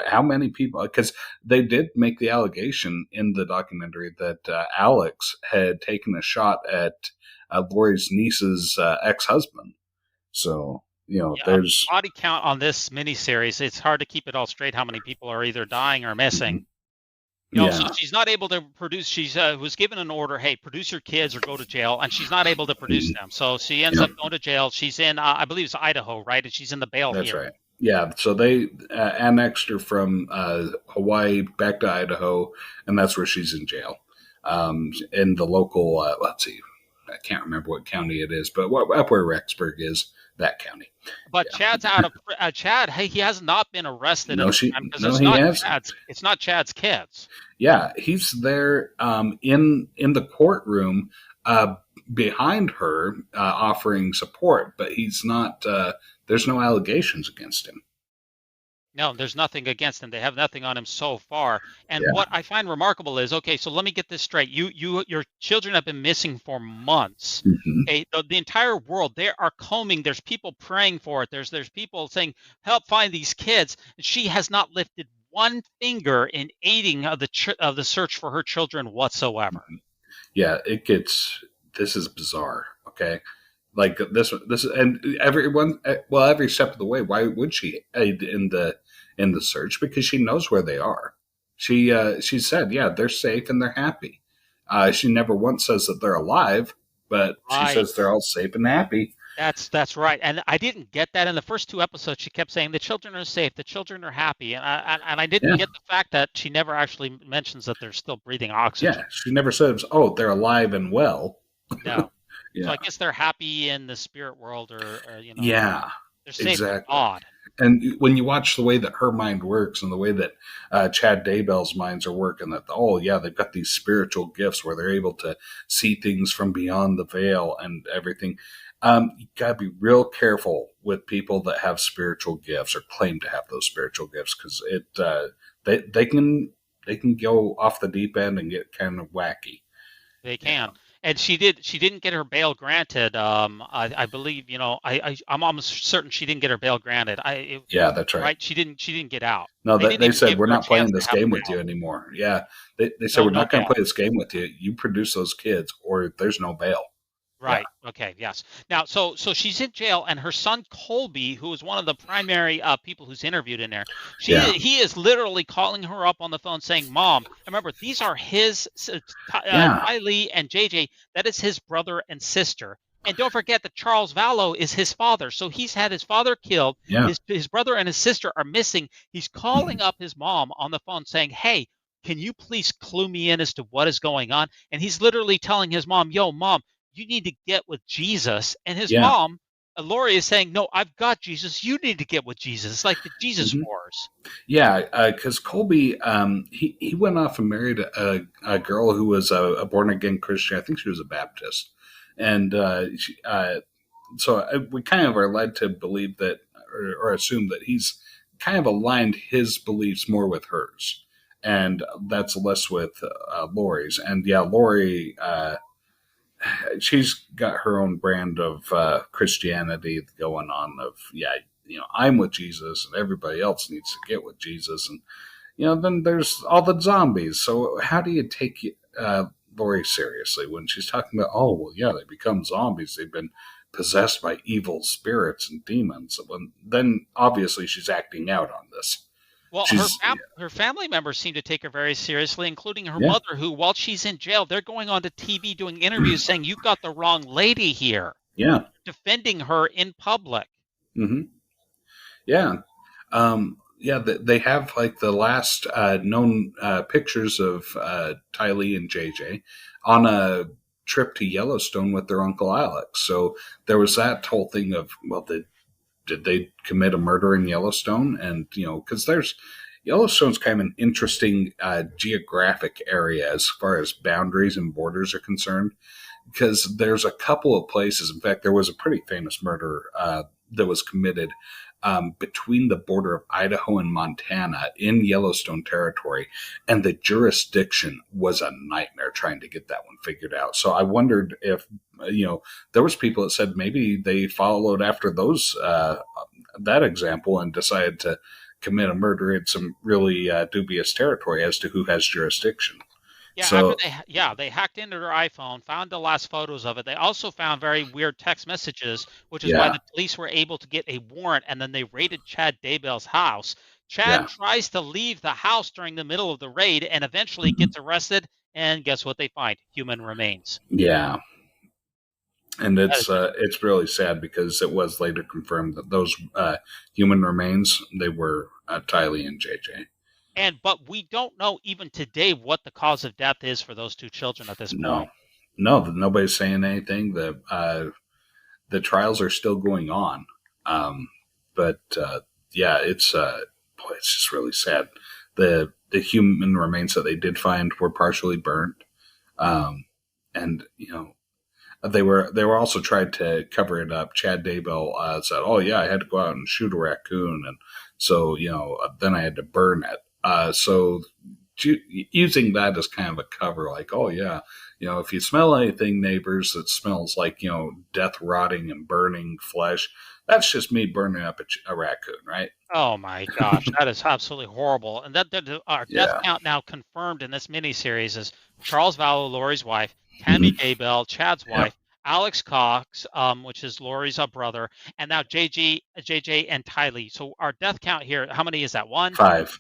how many people? Because they did make the allegation in the documentary that Alex had taken a shot at Lori's niece's ex-husband. So there's body count on this miniseries. It's hard to keep it all straight. How many people are either dying or missing? So she's not able to produce. She's was given an order, hey, produce your kids or go to jail, and she's not able to produce them. So she ends up going to jail. She's in, I believe it's Idaho, right? And she's in the bail That's hearing. right. Yeah, so they annexed her from Hawaii back to Idaho, and that's where she's in jail. In the local, let's see, I can't remember what county it is, but up where Rexburg is, that county. But Chad's out of Chad. Hey, he has not been arrested. It's not Chad's kids. Yeah, he's there in the courtroom behind her, offering support, but he's not. There's no allegations against him. No, there's nothing against him. They have nothing on him so far. And what I find remarkable is, okay, so let me get this straight. Your children have been missing for months. Mm-hmm. Okay, the entire world, they are combing. There's people praying for it. There's people saying, help find these kids. And she has not lifted one finger in aiding of the search for her children whatsoever. Mm-hmm. Yeah, this is bizarre. Okay. Like this, and everyone. Well, every step of the way. Why would she aid in the search? Because she knows where they are. She said, yeah, they're safe and they're happy. She never once says that they're alive, but she says they're all safe and happy. That's right. And I didn't get that in the first 2 episodes. She kept saying the children are safe, the children are happy, and I didn't get the fact that she never actually mentions that they're still breathing oxygen. Yeah, she never says, oh, they're alive and well. No. Yeah. So I guess they're happy in the spirit world, or yeah, they're safe exactly. God. And when you watch the way that her mind works and the way that Chad Daybell's minds are working, that they've got these spiritual gifts where they're able to see things from beyond the veil and everything. You gotta be real careful with people that have spiritual gifts or claim to have those spiritual gifts, because they can go off the deep end and get kind of wacky. They can. And she didn't get her bail granted. I believe, I'm almost certain she didn't get her bail granted. That's right. Right? She didn't get out. No, they said, we're not playing this game with you anymore. Yeah. They said, we're not going to play this game with you. You produce those kids or there's no bail. Right. Yeah. Okay. Yes. Now, so she's in jail, and her son Colby, who is one of the primary people who's interviewed in there, he is literally calling her up on the phone saying, "Mom, remember these are his Kylie and JJ. That is his brother and sister, and don't forget that Charles Vallow is his father. So he's had his father killed. Yeah. His brother and his sister are missing. He's calling up his mom on the phone saying, "Hey, can you please clue me in as to what is going on?" And he's literally telling his mom, "Yo, Mom, you need to get with Jesus." And his mom, Lori, is saying, "No, I've got Jesus. You need to get with Jesus." It's like the Jesus wars. Yeah, because Colby, he went off and married a girl who was a born-again Christian. I think she was a Baptist. And so we kind of are led to believe that, or assume that he's kind of aligned his beliefs more with hers. And that's less with Lori's. And yeah, Lori... she's got her own brand of Christianity going on. Of I'm with Jesus, and everybody else needs to get with Jesus, and then there's all the zombies. So how do you take Lori seriously when she's talking about, oh, well, yeah, they become zombies. They've been possessed by evil spirits and demons. Then obviously she's acting out on this. Well, She's her family members seem to take her very seriously, including her Yeah. mother, who, while she's in jail, they're going on to TV doing interviews saying, "You got the wrong lady here," yeah. defending her in public. Mm-hmm. Yeah. They have like the last known pictures of Tylee and JJ on a trip to Yellowstone with their Uncle Alex. So there was that whole thing of, well, did they commit a murder in Yellowstone? And, because Yellowstone's kind of an interesting geographic area as far as boundaries and borders are concerned, because there's a couple of places. In fact, there was a pretty famous murder that was committed between the border of Idaho and Montana in Yellowstone territory, and the jurisdiction was a nightmare trying to get that one figured out. So I wondered if there was people that said maybe they followed after those that example and decided to commit a murder in some really dubious territory as to who has jurisdiction. Yeah, So, they hacked into her iPhone, found the last photos of it. They also found very weird text messages, which is why Yeah. the police were able to get a warrant, and then they raided Chad Daybell's house. Chad tries to leave the house during the middle of the raid and eventually gets arrested, and guess what they find? Human remains. Yeah. And That it's really sad because it was later confirmed that those human remains, they were Tylee and JJ. But we don't know even today what the cause of death is for those two children at this point. No, nobody's saying anything. The trials are still going on. It's just really sad. The human remains that they did find were partially burned, and they were also tried to cover it up. Chad Daybell said, "Oh yeah, I had to go out and shoot a raccoon, and so then I had to burn it." So using that as kind of a cover, like, oh yeah, if you smell anything, neighbors, that smells like death, rotting, and burning flesh, that's just me burning up a raccoon, right? Oh my gosh, that is absolutely horrible. And our death count now confirmed in this miniseries is Charles Vallow, Lori's wife, Tammy Daybell, Chad's wife, Alex Cox, which is Lori's brother, and now JJ and Tylee. So our death count here, how many is that? 1, 5.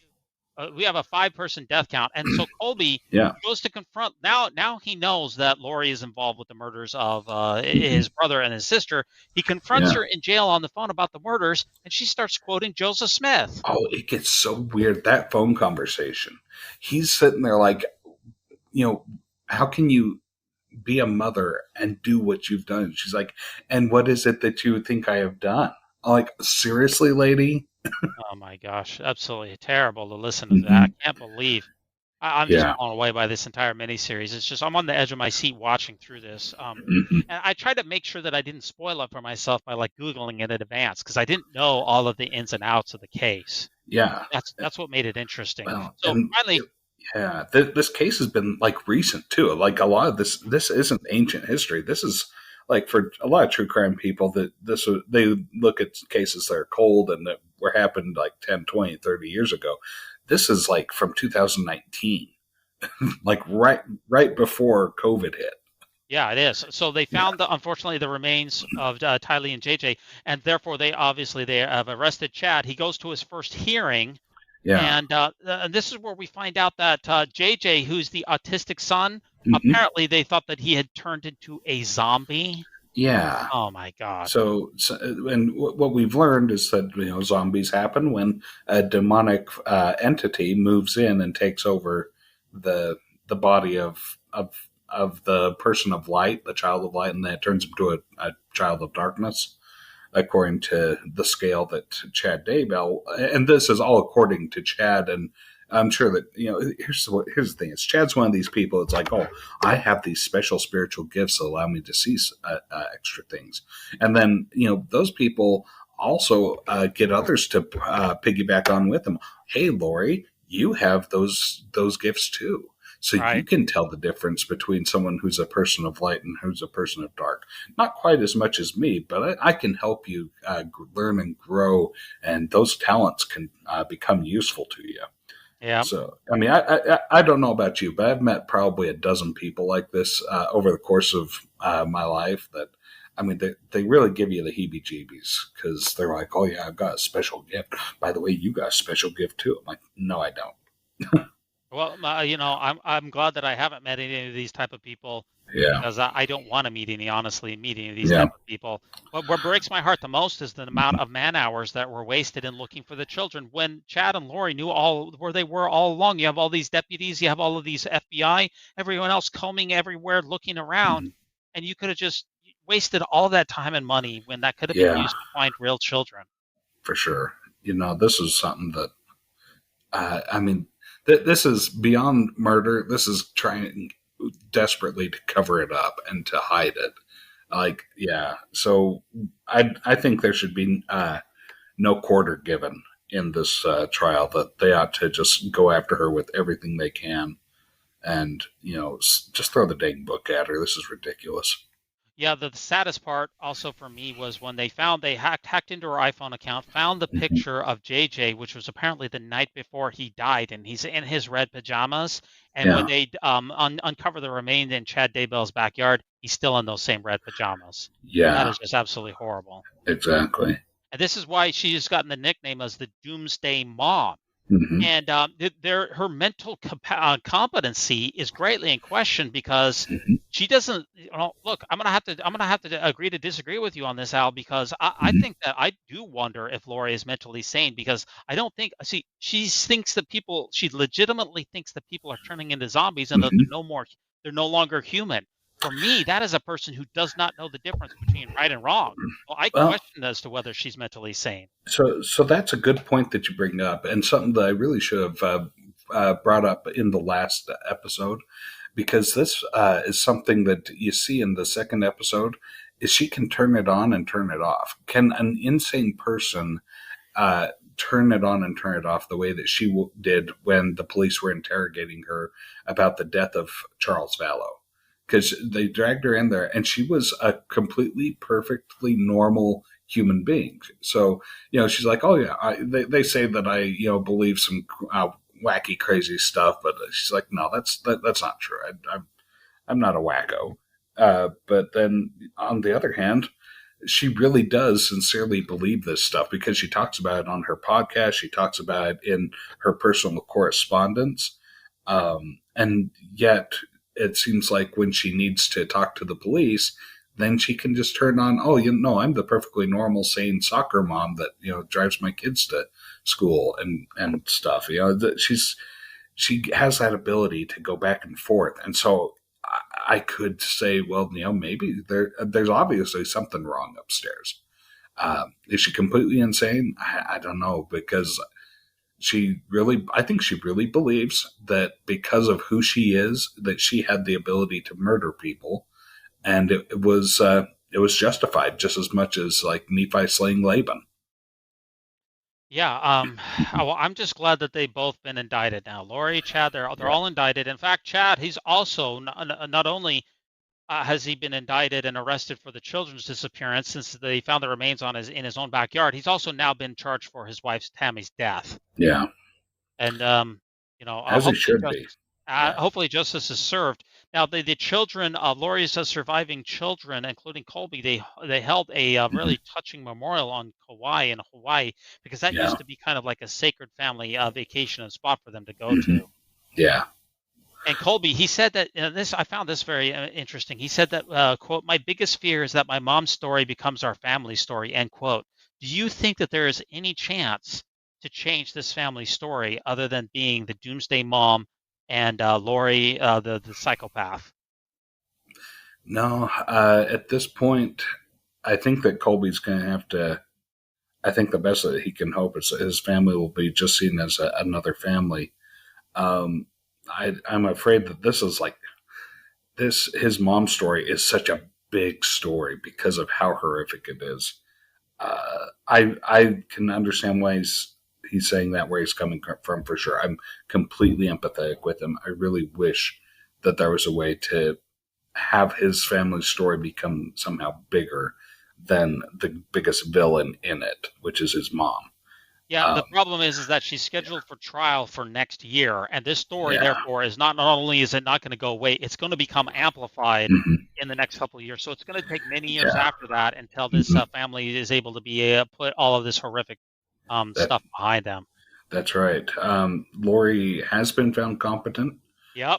We have a 5-person death count, and so Colby goes to confront. Now he knows that Lori is involved with the murders of his brother and his sister. He confronts her in jail on the phone about the murders, and she starts quoting Joseph Smith. Oh, it gets so weird, that phone conversation. He's sitting there like, how can you be a mother and do what you've done? She's like, and what is it that you think I have done? I'm like, seriously, lady? Oh my gosh, absolutely terrible to listen to that. I can't believe I'm just blown away by this entire miniseries. It's just I'm on the edge of my seat watching through this. And I tried to make sure that I didn't spoil it for myself by like Googling it in advance because I didn't know all of the ins and outs of the case. Yeah, that's what made it interesting. Well, so finally, this case has been like recent too. Like a lot of this isn't ancient history. This is like for a lot of true crime people that they look at cases that are cold and that were happened like 10, 20, 30 years ago. This is like from 2019, like right before COVID hit. Yeah, it is. So they found unfortunately the remains of Tylee and JJ, and therefore they have arrested Chad. He goes to his first hearing. Yeah. And this is where we find out that JJ, who's the autistic son, apparently they thought that he had turned into a zombie. Yeah. Oh my God. So and what we've learned is that zombies happen when a demonic entity moves in and takes over the body of the person of light, the child of light, and then it turns him to a child of darkness, according to the scale that Chad Daybell, and this is all according to Chad. And I'm sure that, here's the thing is Chad's one of these people. It's like, oh, I have these special spiritual gifts that allow me to see extra things. And then, those people also get others to piggyback on with them. Hey, Lori, you have those gifts too. So you Right. can tell the difference between someone who's a person of light and who's a person of dark. Not quite as much as me, but I can help you learn and grow, and those talents can become useful to you. Yeah. So, I mean, I don't know about you, but I've met probably a dozen people like this over the course of my life that, I mean, they really give you the heebie-jeebies because they're like, oh, yeah, I've got a special gift. By the way, you got a special gift, too. I'm like, no, I don't. Well, I'm glad that I haven't met any of these type of people Yeah. because I don't want to meet any of these Yeah. type of people. What breaks my heart the most is the amount of man hours that were wasted in looking for the children when Chad and Lori knew all where they were all along. You have all these deputies, you have all of these FBI, everyone else combing everywhere, looking around, Mhm. and you could have just wasted all that time and money when that could have been Yeah, used to find real children. for sure. This is something that, I mean, this is beyond murder. This is trying desperately to cover it up and to hide it. Like, yeah. So I think there should be no quarter given in this trial. That they ought to just go after her with everything they can, and just throw the dang book at her. This is ridiculous. Yeah, the saddest part also for me was when they hacked into her iPhone account, found the Hmm. picture of JJ, which was apparently the night before he died, and he's in his red pajamas. And when Yeah, they uncover the remains in Chad Daybell's backyard, he's still in those same red pajamas. That yeah, is just absolutely horrible. exactly. And this is why she's gotten the nickname as the Doomsday Mom. Hmm. And her mental competency is greatly in question because Hmm. she doesn't. Look, I'm gonna have to agree to disagree with you on this, Al, because I Hmm. think that I do wonder if Lori is mentally sane because I don't think. See, she thinks that people. She legitimately thinks that people are turning into zombies and that Hmm. they're no longer human. For me, that is a person who does not know the difference between right and wrong. Well, I Well, question as to whether she's mentally sane. so that's a good point that you bring up, and something that I really should have brought up in the last episode, because this is something that you see in the second episode. Is she can turn it on and turn it off? Can an insane person uh, turn it on and turn it off the way that she did when the police were interrogating her about the death of Charles Vallow? Because they dragged her in there and she was a completely perfectly normal human being. So, she's like, oh, yeah, they say that I, believe some wacky, crazy stuff, but she's like, no, that's not true. I'm not a wacko. But then on the other hand, she really does sincerely believe this stuff because she talks about it on her podcast. She talks about it in her personal correspondence. And yet it seems like when she needs to talk to the police, then she can just turn on, oh, I'm the perfectly normal, sane soccer mom that, drives my kids to school and stuff. She has that ability to go back and forth. And so I could say, well, maybe there's obviously something wrong upstairs. Is she completely insane? I don't know, because I think she really believes that because of who she is, that she had the ability to murder people, and it was justified just as much as like Nephi slaying Laban. Yeah, well, I'm just glad that they've both been indicted now. Lori, Chad, they're Yeah. all indicted. In fact, Chad, he's also not only has he been indicted and arrested for the children's disappearance since they found the remains in his own backyard, he's also now been charged for his wife's Tammy's death. Yeah, And as he should be. Yeah. hopefully justice is served. Now the children, Lori's surviving children, including Colby, they held a Hmm. really touching memorial on Kauai in Hawaii because that Yeah. used to be kind of like a sacred family vacation and spot for them to go Hmm. to. Yeah. And Colby, he said that this I found this very interesting. He said that quote, "My biggest fear is that my mom's story becomes our family story." End quote. Do you think that there is any chance to change this family story other than being the Doomsday Mom and Lori, the psychopath? No, at this point, I think that Colby's going to have to. I think the best that he can hope is that his family will be just seen as another family. Um, I'm afraid that this is like this. His mom's story is such a big story because of how horrific it is. I can understand why he's saying that where he's coming from for sure. I'm completely empathetic with him. I really wish that there was a way to have his family story become somehow bigger than the biggest villain in it, which is his mom. Yeah, the problem is that she's scheduled for trial for next year, and this story, therefore, is not only is it not going to go away, it's going to become amplified in the next couple of years. So it's going to take many years after that until this family is able to put all of this horrific stuff behind them. That's right. Lori has been found competent. Yep.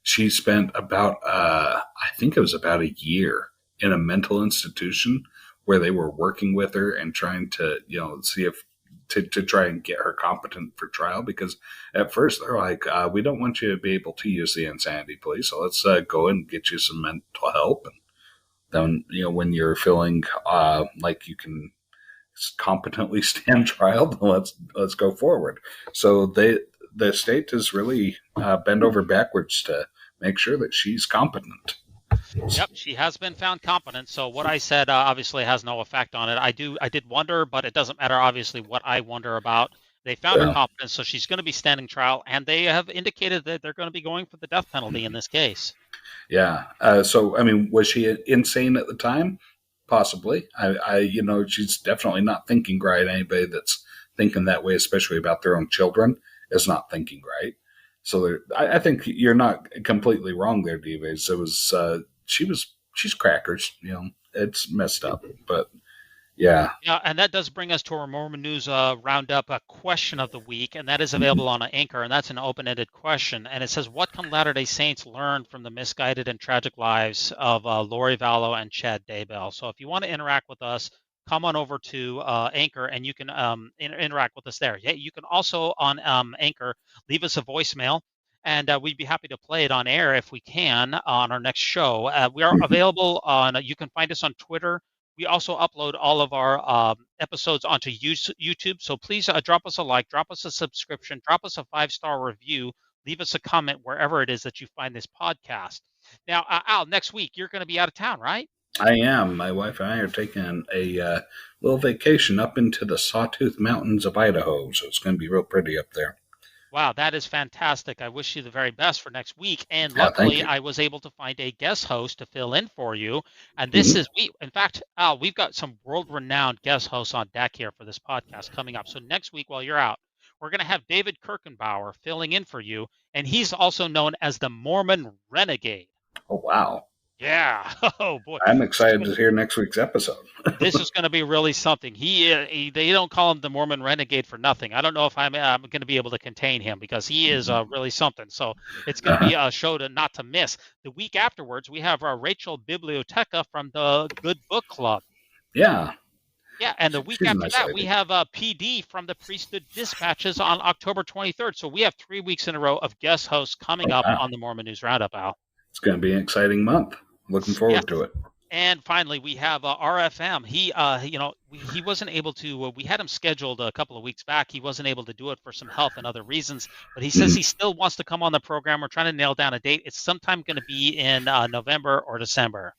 She spent about I think it was about a year in a mental institution where they were working with her and trying to, see if to try and get her competent for trial, because at first they're like, we don't want you to be able to use the insanity plea, so let's go and get you some mental help. And then, when you're feeling like you can competently stand trial, then let's go forward. So the state has really bent over backwards to make sure that she's competent. Yep, she has been found competent. So what I said obviously has no effect on it. I did wonder, but it doesn't matter obviously what I wonder about. They found her competent, so she's going to be standing trial, and they have indicated that they're going to be going for the death penalty in this case. Yeah. So I mean, was she insane at the time? Possibly. She's definitely not thinking right. Anybody that's thinking that way, especially about their own children, is not thinking right. So I think you're not completely wrong there, Dives. It was she's crackers. It's messed up, but yeah. Yeah, and that does bring us to our Mormon News Roundup question of the week, and that is available on Anchor, and that's an open-ended question. And it says, what can Latter-day Saints learn from the misguided and tragic lives of Lori Vallow and Chad Daybell? So if you want to interact with us, come on over to Anchor, and you can interact with us there. Yeah, you can also on Anchor leave us a voicemail, and we'd be happy to play it on air if we can on our next show. We are available on. You can find us on Twitter. We also upload all of our episodes onto YouTube. So please drop us a like, drop us a subscription, drop us a 5-star review, leave us a comment wherever it is that you find this podcast. Now, Al, next week you're going to be out of town, right? I am. My wife and I are taking a little vacation up into the Sawtooth Mountains of Idaho, so it's going to be real pretty up there. Wow, that is fantastic. I wish you the very best for next week. And luckily, I was able to find a guest host to fill in for you. And this is, in fact, Al, we've got some world-renowned guest hosts on deck here for this podcast coming up. So next week, while you're out, we're going to have David Kirkenbauer filling in for you. And he's also known as the Mormon Renegade. Oh, wow. Yeah. Oh, boy. I'm excited to hear next week's episode. This is going to be really something. They don't call him the Mormon Renegade for nothing. I don't know if I'm going to be able to contain him, because he is really something. So it's going to be a show not to miss. The week afterwards, we have Rachel Biblioteca from the Good Book Club. Yeah. Yeah, and the week after that, we have PD from the Priesthood Dispatches on October 23rd. So we have 3 weeks in a row of guest hosts coming up on the Mormon News Roundup, Al. It's going to be an exciting month. Looking forward to it. And finally, we have RFM. He, he wasn't able to. We had him scheduled a couple of weeks back. He wasn't able to do it for some health and other reasons. But he says he still wants to come on the program. We're trying to nail down a date. It's sometime going to be in November or December.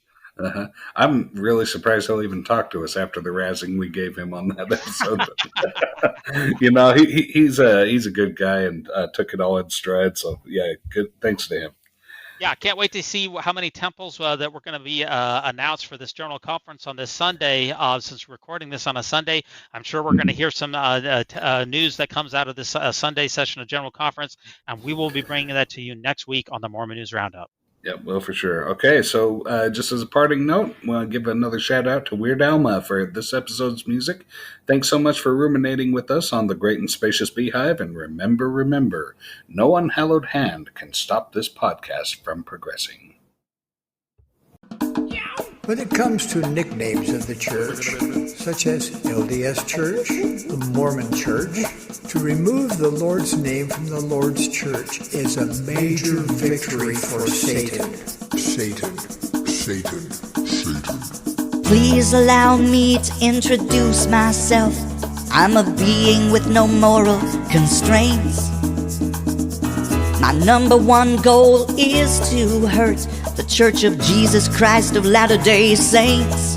I'm really surprised he'll even talk to us after the razzing we gave him on that episode. He's a good guy and took it all in stride. So yeah, good. Thanks to him. Yeah, I can't wait to see how many temples that we're going to be announced for this General Conference on this Sunday. Since we're recording this on a Sunday, I'm sure we're going to hear some news that comes out of this Sunday session of General Conference, and we will be bringing that to you next week on the Mormon News Roundup. Yeah, well, for sure. Okay, so just as a parting note, I want to give another shout out to Weird Alma for this episode's music. Thanks so much for ruminating with us on the Great and Spacious Beehive, and remember, no unhallowed hand can stop this podcast from progressing. When it comes to nicknames of the church, such as LDS Church, the Mormon Church, to remove the Lord's name from the Lord's church is a major victory for Satan. Satan. Please allow me to introduce myself. I'm a being with no moral constraints. My number one goal is to hurt the Church of Jesus Christ of Latter-day Saints.